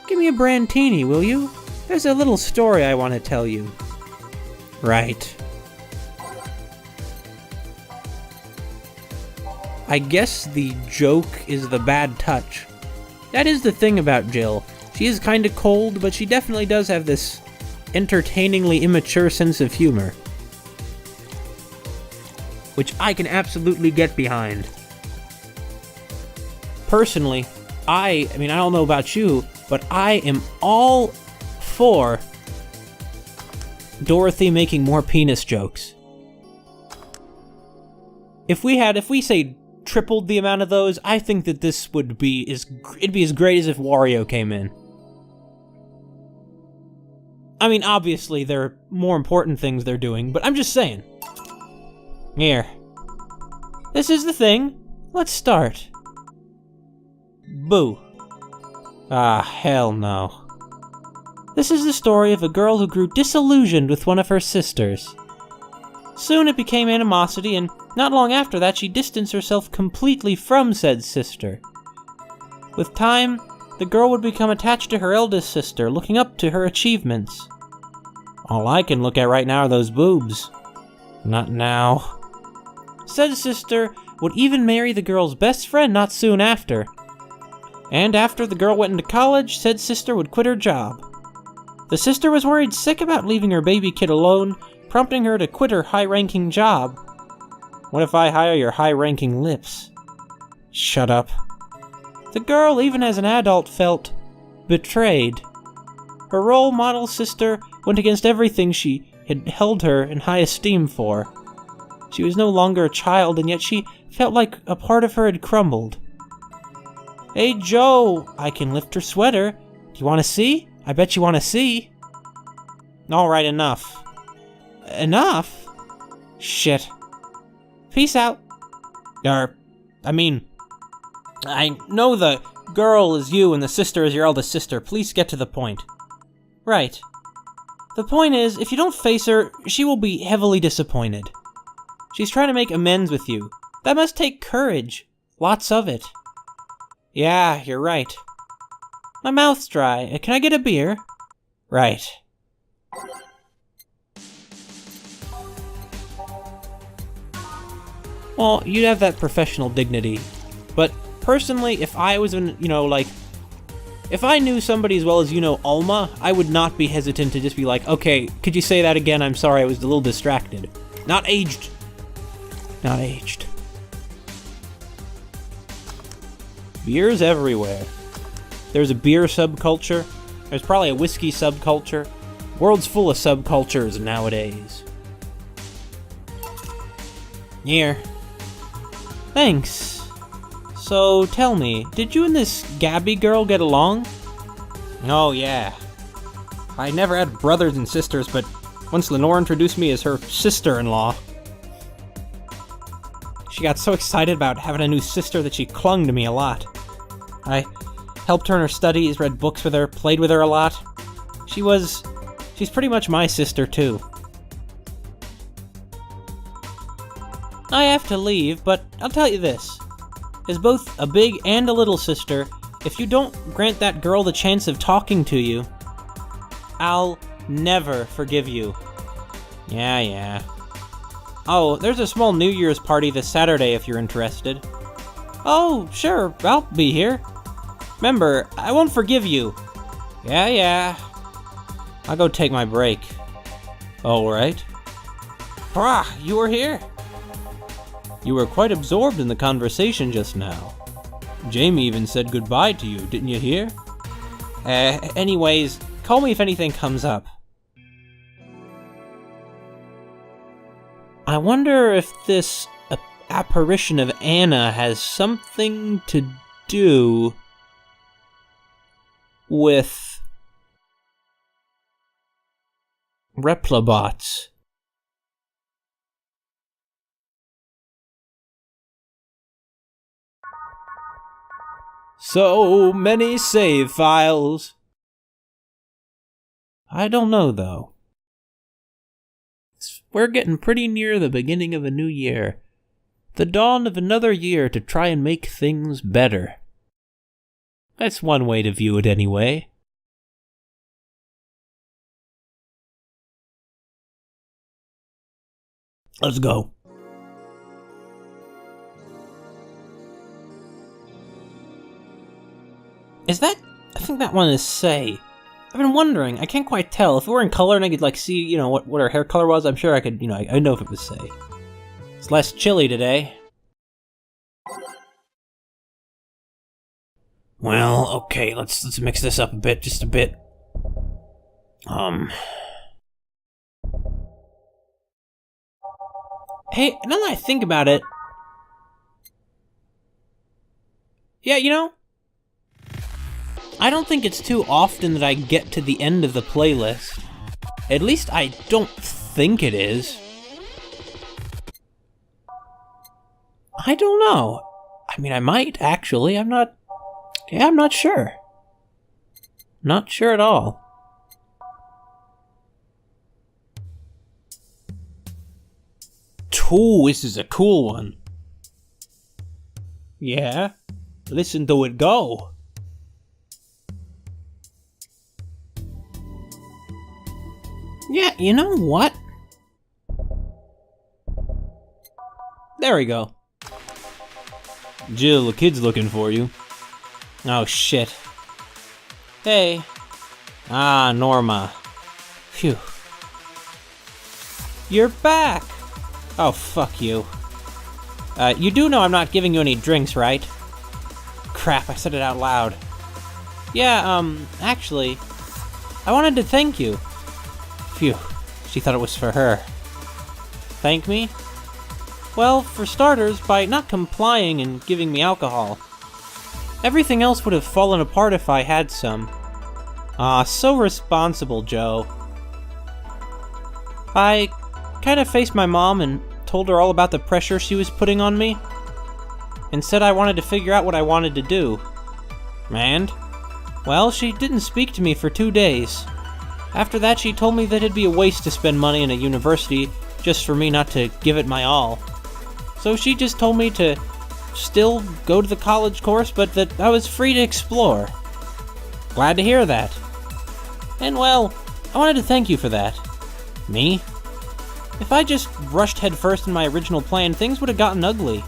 Give me a brandini, will you? There's a little story I want to tell you. Right. I guess the joke is the bad touch. That is the thing about Jill. She is kinda cold, but she definitely does have this entertainingly immature sense of humor, which I can absolutely get behind. Personally, I don't know about you, but I am all for Dorothy making more penis jokes. If we say tripled the amount of those, I think that this would be it'd be as great as if Wario came in. I mean, obviously there are more important things they're doing, but I'm just saying. Here. This is the thing. Let's start. Boo. Ah, hell no. This is the story of a girl who grew disillusioned with one of her sisters. Soon it became animosity, and not long after that she distanced herself completely from said sister. With time, the girl would become attached to her eldest sister, looking up to her achievements. All I can look at right now are those boobs. Not now. Said sister would even marry the girl's best friend not soon after. And after the girl went into college, said sister would quit her job. The sister was worried sick about leaving her baby kid alone, prompting her to quit her high-ranking job. What if I hire your high-ranking lips? Shut up. The girl, even as an adult, felt betrayed. Her role model sister went against everything she had held her in high esteem for. She was no longer a child, and yet she felt like a part of her had crumbled. Hey, Joe, I can lift her sweater. Do you want to see? I bet you want to see. Alright, enough. Enough? Shit. Peace out. I know the girl is you and the sister is your eldest sister. Please get to the point. Right. The point is, if you don't face her, she will be heavily disappointed. She's trying to make amends with you. That must take courage. Lots of it. Yeah, you're right. My mouth's dry. Can I get a beer? Right. Well, you'd have that professional dignity. But personally, if I was if I knew somebody as well as you know Alma, I would not be hesitant to just be like, okay, could you say that again? I'm sorry, I was a little distracted. Not aged. Not aged. Beers everywhere. There's a beer subculture. There's probably a whiskey subculture. World's full of subcultures nowadays. Here. Thanks. So, tell me, did you and this Gabby girl get along? Oh, yeah. I never had brothers and sisters, but once Lenore introduced me as her sister-in-law, she got so excited about having a new sister that she clung to me a lot. I helped her in her studies, read books with her, played with her a lot. She's pretty much my sister, too. I have to leave, but I'll tell you this. As both a big and a little sister, if you don't grant that girl the chance of talking to you, I'll never forgive you. Yeah. Oh, there's a small New Year's party this Saturday if you're interested. Oh, sure, I'll be here. Remember, I won't forgive you. Yeah. I'll go take my break. Alright. You were here. You were quite absorbed in the conversation just now. Jamie even said goodbye to you, didn't you hear? Anyways, call me if anything comes up. I wonder if this apparition of Anna has something to do with Replibots. So many save files. I don't know, though. We're getting pretty near the beginning of a new year. The dawn of another year to try and make things better. That's one way to view it anyway. Let's go. Is that... I think that one is Say. I've been wondering, I can't quite tell. If it were in color and I could, like, see, you know, what her hair color was, I'm sure I could, you know, I'd know if it was Say. It's less chilly today. Well, okay, let's mix this up a bit, just a bit. Hey, now that I think about it... Yeah, you know... I don't think it's too often that I get to the end of the playlist. At least I don't think it is. I don't know. I mean, I might, actually. I'm not sure. Not sure at all. Ooh, this is a cool one. Yeah? Listen to it go. Yeah, you know what? There we go. Jill, the kid's looking for you. Oh, shit. Hey. Ah, Norma. Phew. You're back! Oh, fuck you. You do know I'm not giving you any drinks, right? Crap, I said it out loud. Yeah, actually, I wanted to thank you. Phew, she thought it was for her. Thank me? Well, for starters, by not complying and giving me alcohol. Everything else would have fallen apart if I had some. Ah, so responsible, Joe. I kind of faced my mom and told her all about the pressure she was putting on me, and said I wanted to figure out what I wanted to do. And, well, she didn't speak to me for 2 days. After that, she told me that it'd be a waste to spend money in a university just for me not to give it my all. So she just told me to still go to the college course, but that I was free to explore. Glad to hear that. And well, I wanted to thank you for that. Me? If I just rushed headfirst in my original plan, things would have gotten ugly.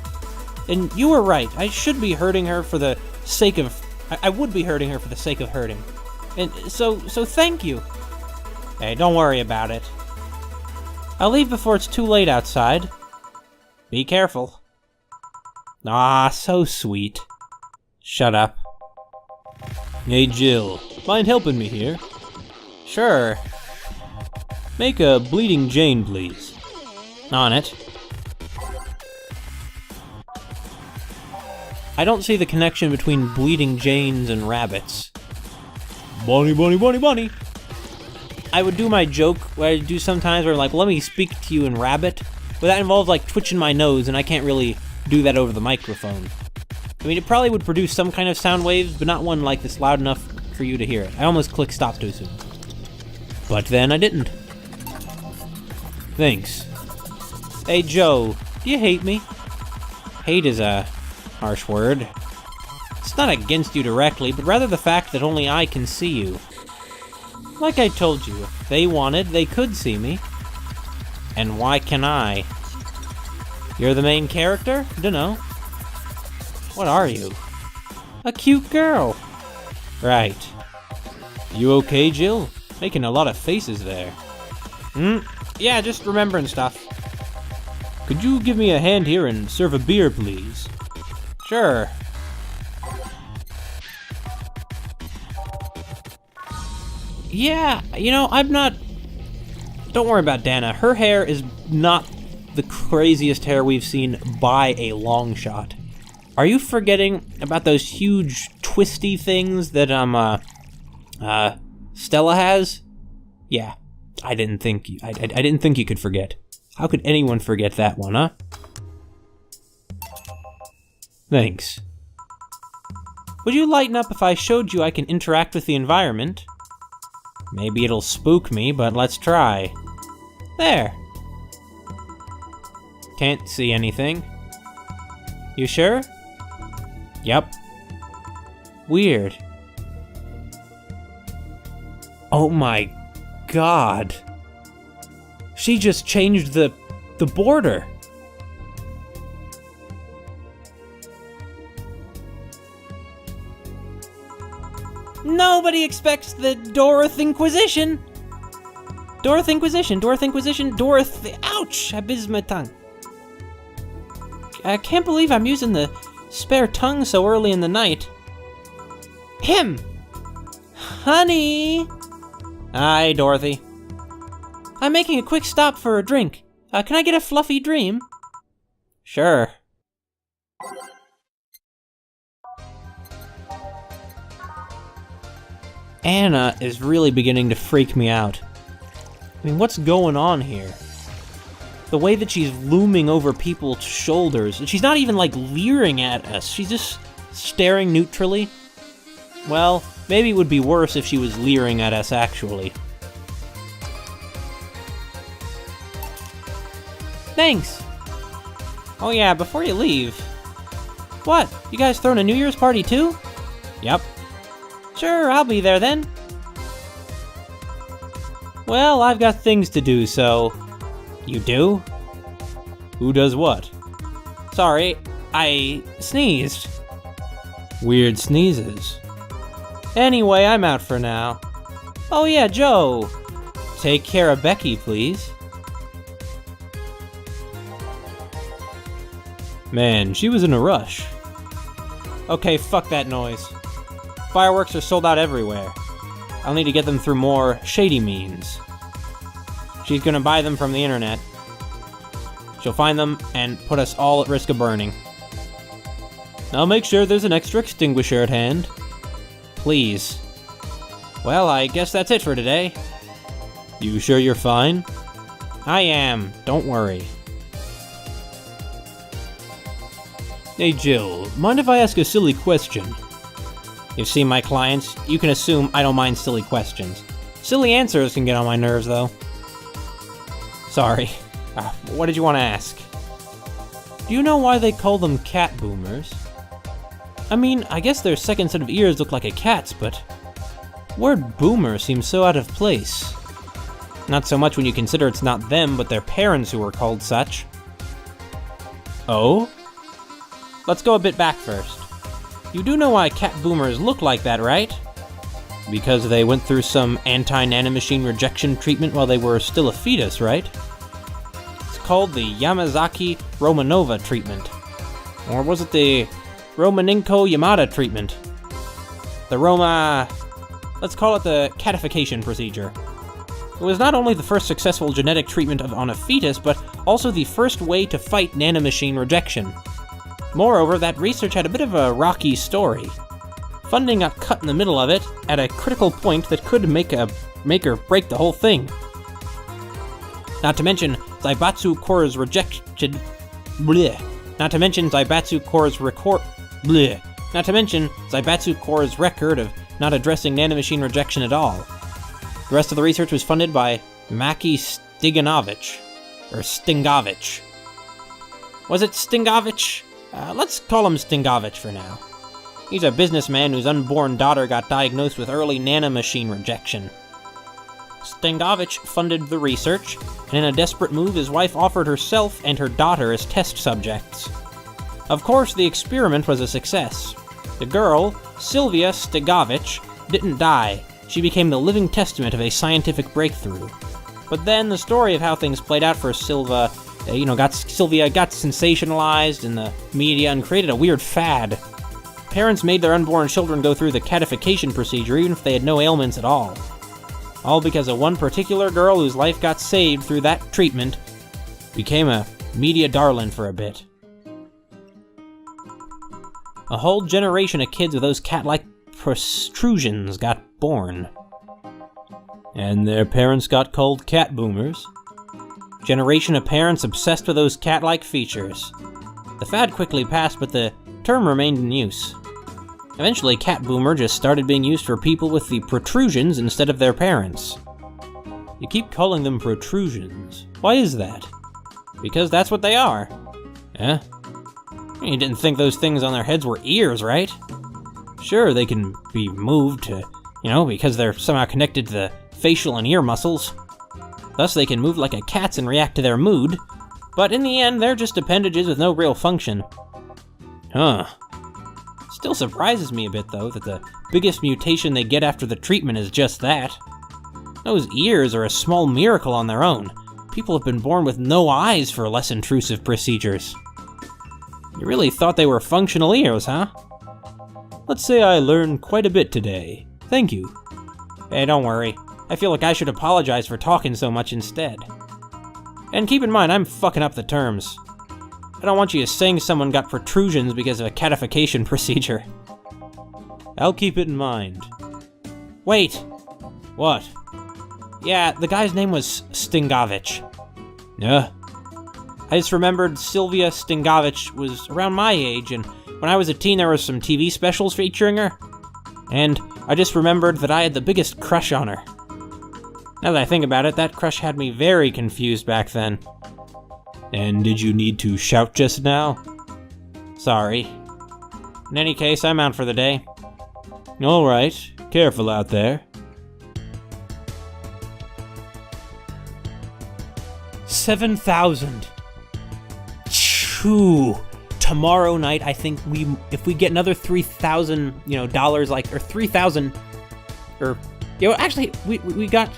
And you were right, I should be hurting her for the sake of... I would be hurting her for the sake of hurting. And so thank you. Hey, don't worry about it. I'll leave before it's too late outside. Be careful. Ah, so sweet. Shut up. Hey, Jill. Mind helping me here? Sure. Make a Bleeding Jane, please. On it. I don't see the connection between Bleeding Janes and rabbits. Bonnie, Bonnie, Bonnie, Bonnie. I would do my joke where I do sometimes where like, let me speak to you in rabbit, but that involves like twitching my nose, and I can't really do that over the microphone. I mean, it probably would produce some kind of sound waves, but not one like this loud enough for you to hear it. I almost clicked stop too soon. But then I didn't. Thanks. Hey, Joe, do you hate me? Hate is a harsh word. It's not against you directly, but rather the fact that only I can see you. Like I told you, if they wanted, they could see me. And why can I? You're the main character? Dunno. What are you? A cute girl. Right. You okay, Jill? Making a lot of faces there. Yeah, just remembering stuff. Could you give me a hand here and serve a beer, please? Sure. Yeah, you know, I'm not... Don't worry about Dana. Her hair is not the craziest hair we've seen by a long shot. Are you forgetting about those huge twisty things that, Stella has? Yeah, I didn't think you could forget. How could anyone forget that one, huh? Thanks. Would you lighten up if I showed you I can interact with the environment? Maybe it'll spook me, but let's try. There. Can't see anything. You sure? Yep. Weird. Oh my god. She just changed the border. Nobody expects the Dorothy Inquisition. Dorothy Inquisition, Dorothy Inquisition, Dorothy. Ouch! I bit my tongue. I can't believe I'm using the spare tongue so early in the night. Him! Honey! Hi, Dorothy. I'm making a quick stop for a drink. Can I get a fluffy dream? Sure. Anna is really beginning to freak me out. I mean, what's going on here? The way that she's looming over people's shoulders, and she's not even, like, leering at us. She's just staring neutrally. Well, maybe it would be worse if she was leering at us, actually. Thanks. Oh yeah, before you leave. What? You guys throwing a New Year's party too? Yep. Sure, I'll be there then. Well, I've got things to do, so... You do? Who does what? Sorry, I sneezed. Weird sneezes. Anyway, I'm out for now. Oh yeah, Joe. Take care of Becky, please. Man, she was in a rush. Okay, fuck that noise. Fireworks are sold out everywhere. I'll need to get them through more shady means. She's gonna buy them from the internet. She'll find them and put us all at risk of burning. I'll make sure there's an extra extinguisher at hand. Please. Well, I guess that's it for today. You sure you're fine? I am, don't worry. Hey Jill, mind if I ask a silly question? You've seen my clients, you can assume I don't mind silly questions. Silly answers can get on my nerves, though. Sorry. What did you want to ask? Do you know why they call them cat boomers? I mean, I guess their second set of ears look like a cat's, but... word boomer seems so out of place. Not so much when you consider it's not them, but their parents who were called such. Oh? Let's go a bit back first. You do know why cat boomers look like that, right? Because they went through some anti-nanomachine rejection treatment while they were still a fetus, right? It's called the Yamazaki-Romanova treatment. Or was it the Romanenko-Yamada treatment? Let's call it the catification procedure. It was not only the first successful genetic treatment on a fetus, but also the first way to fight nanomachine rejection. Moreover, that research had a bit of a rocky story. Funding got cut in the middle of it, at a critical point that could make or break the whole thing. Not to mention, Zaibatsu Corps' record of not addressing nanomachine rejection at all. The rest of the research was funded by Maki Stiganovich. Or Stingovich. Was it Stingovich? Let's call him Stingovich for now. He's a businessman whose unborn daughter got diagnosed with early nanomachine rejection. Stingovich funded the research, and in a desperate move, his wife offered herself and her daughter as test subjects. Of course, the experiment was a success. The girl, Sylvia Stingovich, didn't die. She became the living testament of a scientific breakthrough. But then the story of how things played out for Sylvia got sensationalized in the media and created a weird fad. Parents made their unborn children go through the catification procedure even if they had no ailments at all. All because of one particular girl whose life got saved through that treatment became a media darling for a bit. A whole generation of kids with those cat-like protrusions got born. And their parents got called cat boomers. Generation of parents obsessed with those cat-like features. The fad quickly passed, but the term remained in use. Eventually, cat boomer just started being used for people with the protrusions instead of their parents. You keep calling them protrusions. Why is that? Because that's what they are. Eh? You didn't think those things on their heads were ears, right? Sure, they can be moved to, because they're somehow connected to the facial and ear muscles. Thus, they can move like a cat's and react to their mood. But in the end, they're just appendages with no real function. Huh. Still surprises me a bit, though, that the biggest mutation they get after the treatment is just that. Those ears are a small miracle on their own. People have been born with no eyes for less intrusive procedures. You really thought they were functional ears, huh? Let's say I learned quite a bit today. Thank you. Hey, don't worry. I feel like I should apologize for talking so much instead. And keep in mind, I'm fucking up the terms. I don't want you saying someone got protrusions because of a catification procedure. I'll keep it in mind. Wait! What? Yeah, the guy's name was Stingovich. Yeah? I just remembered Sylvia Stingovich was around my age, and when I was a teen there was some TV specials featuring her. And I just remembered that I had the biggest crush on her. Now that I think about it, that crush had me very confused back then. And did you need to shout just now? Sorry. In any case, I'm out for the day. Alright, careful out there. 7,000. Choo. Tomorrow night, I think if we get another $3,000, dollars, or 3,000, or, actually, we got,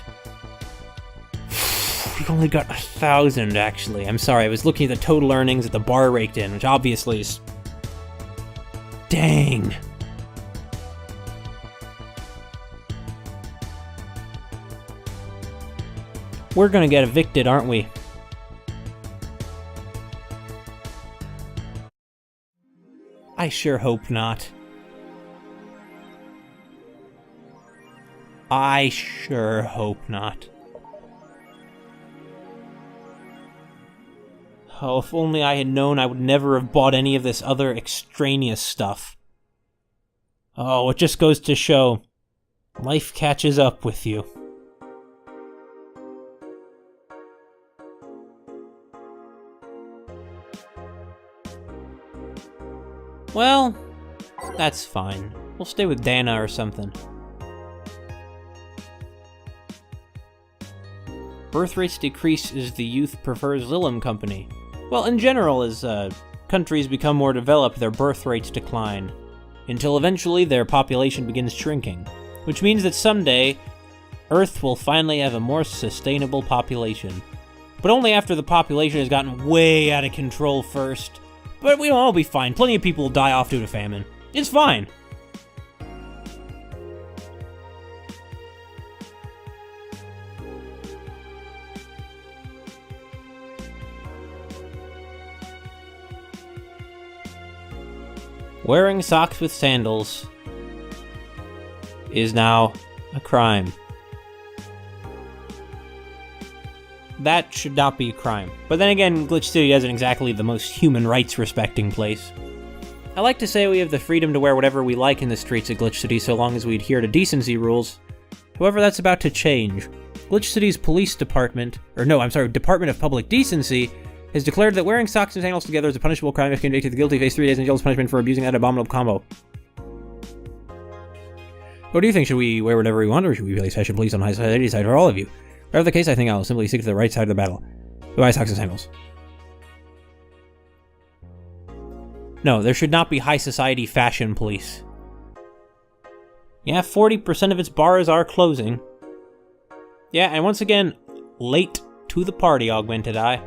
we only got 1,000, actually. I'm sorry, I was looking at the total earnings that the bar raked in, which obviously is, dang. We're gonna get evicted, aren't we? I sure hope not. I sure hope not. Oh, if only I had known, I would never have bought any of this other extraneous stuff. Oh, it just goes to show, life catches up with you. Well, that's fine. We'll stay with Dana or something. Birth rates decrease as the youth prefers Lilim Company. Well, in general, as countries become more developed, their birth rates decline, until eventually their population begins shrinking, which means that someday, Earth will finally have a more sustainable population. But only after the population has gotten way out of control first. But we'll all be fine. Plenty of people will die off due to famine. It's fine. Wearing socks with sandals is now a crime. That should not be a crime. But then again, Glitch City isn't exactly the most human rights respecting place. I like to say we have the freedom to wear whatever we like in the streets of Glitch City so long as we adhere to decency rules. However, that's about to change. Glitch City's police department, Department of Public Decency, has declared that wearing socks and sandals together is a punishable crime if convicted. The guilty face 3 days in jail as punishment for abusing that abominable combo. What do you think? Should we wear whatever we want, or should we place fashion police on high society side for all of you? Whatever the case, I think I'll simply stick to the right side of the battle. Buy socks and sandals. No, there should not be high society fashion police. Yeah, 40% of its bars are closing. Yeah, and once again, late to the party, Augmented Eye.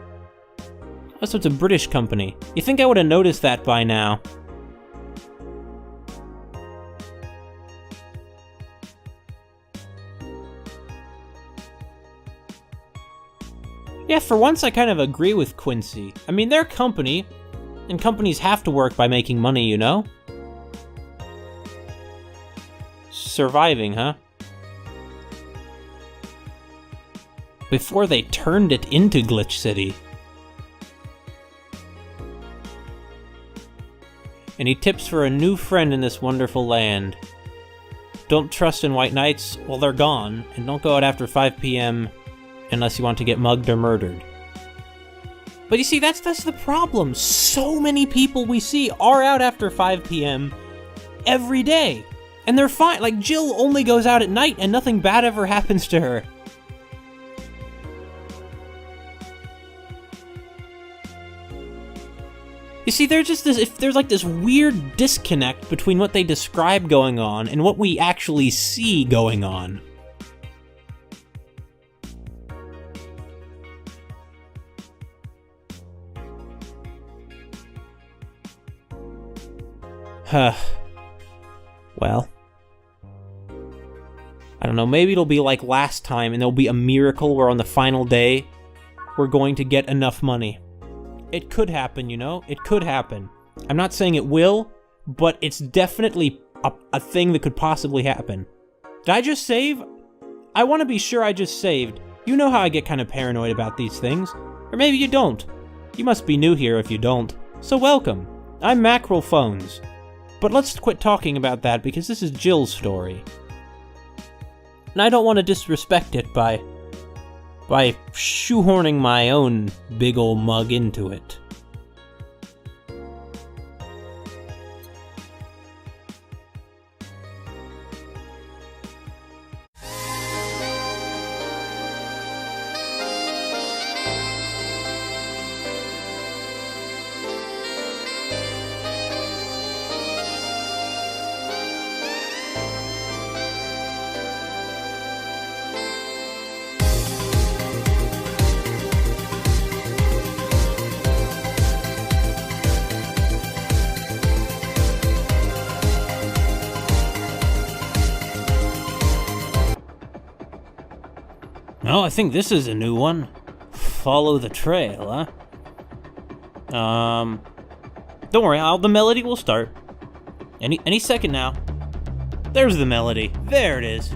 Also, it's a British company. You think I would have noticed that by now? Yeah, for once I kind of agree with Quincy. I mean, they're a company, and companies have to work by making money, you know? Surviving, huh? Before they turned it into Glitch City. Any tips for a new friend in this wonderful land? Don't trust in white knights while they're gone, and don't go out after 5 p.m. unless you want to get mugged or murdered. But you see, that's the problem. So many people we see are out after 5 p.m. every day. And they're fine. Like, Jill only goes out at night and nothing bad ever happens to her. You see, there's just there's like this weird disconnect between what they describe going on and what we actually see going on. Well, I don't know, maybe it'll be like last time and there'll be a miracle where on the final day we're going to get enough money. It could happen, you know? It could happen. I'm not saying it will, but it's definitely a thing that could possibly happen. Did I just save? I want to be sure I just saved. You know how I get kind of paranoid about these things. Or maybe you don't. You must be new here if you don't. So welcome. I'm Mackerel Phones. But let's quit talking about that because this is Jill's story. And I don't want to disrespect it by shoehorning my own big ol' mug into it. Oh, I think this is a new one. Follow the trail, huh? Don't worry, the melody will start. Any second now. There's the melody. There it is.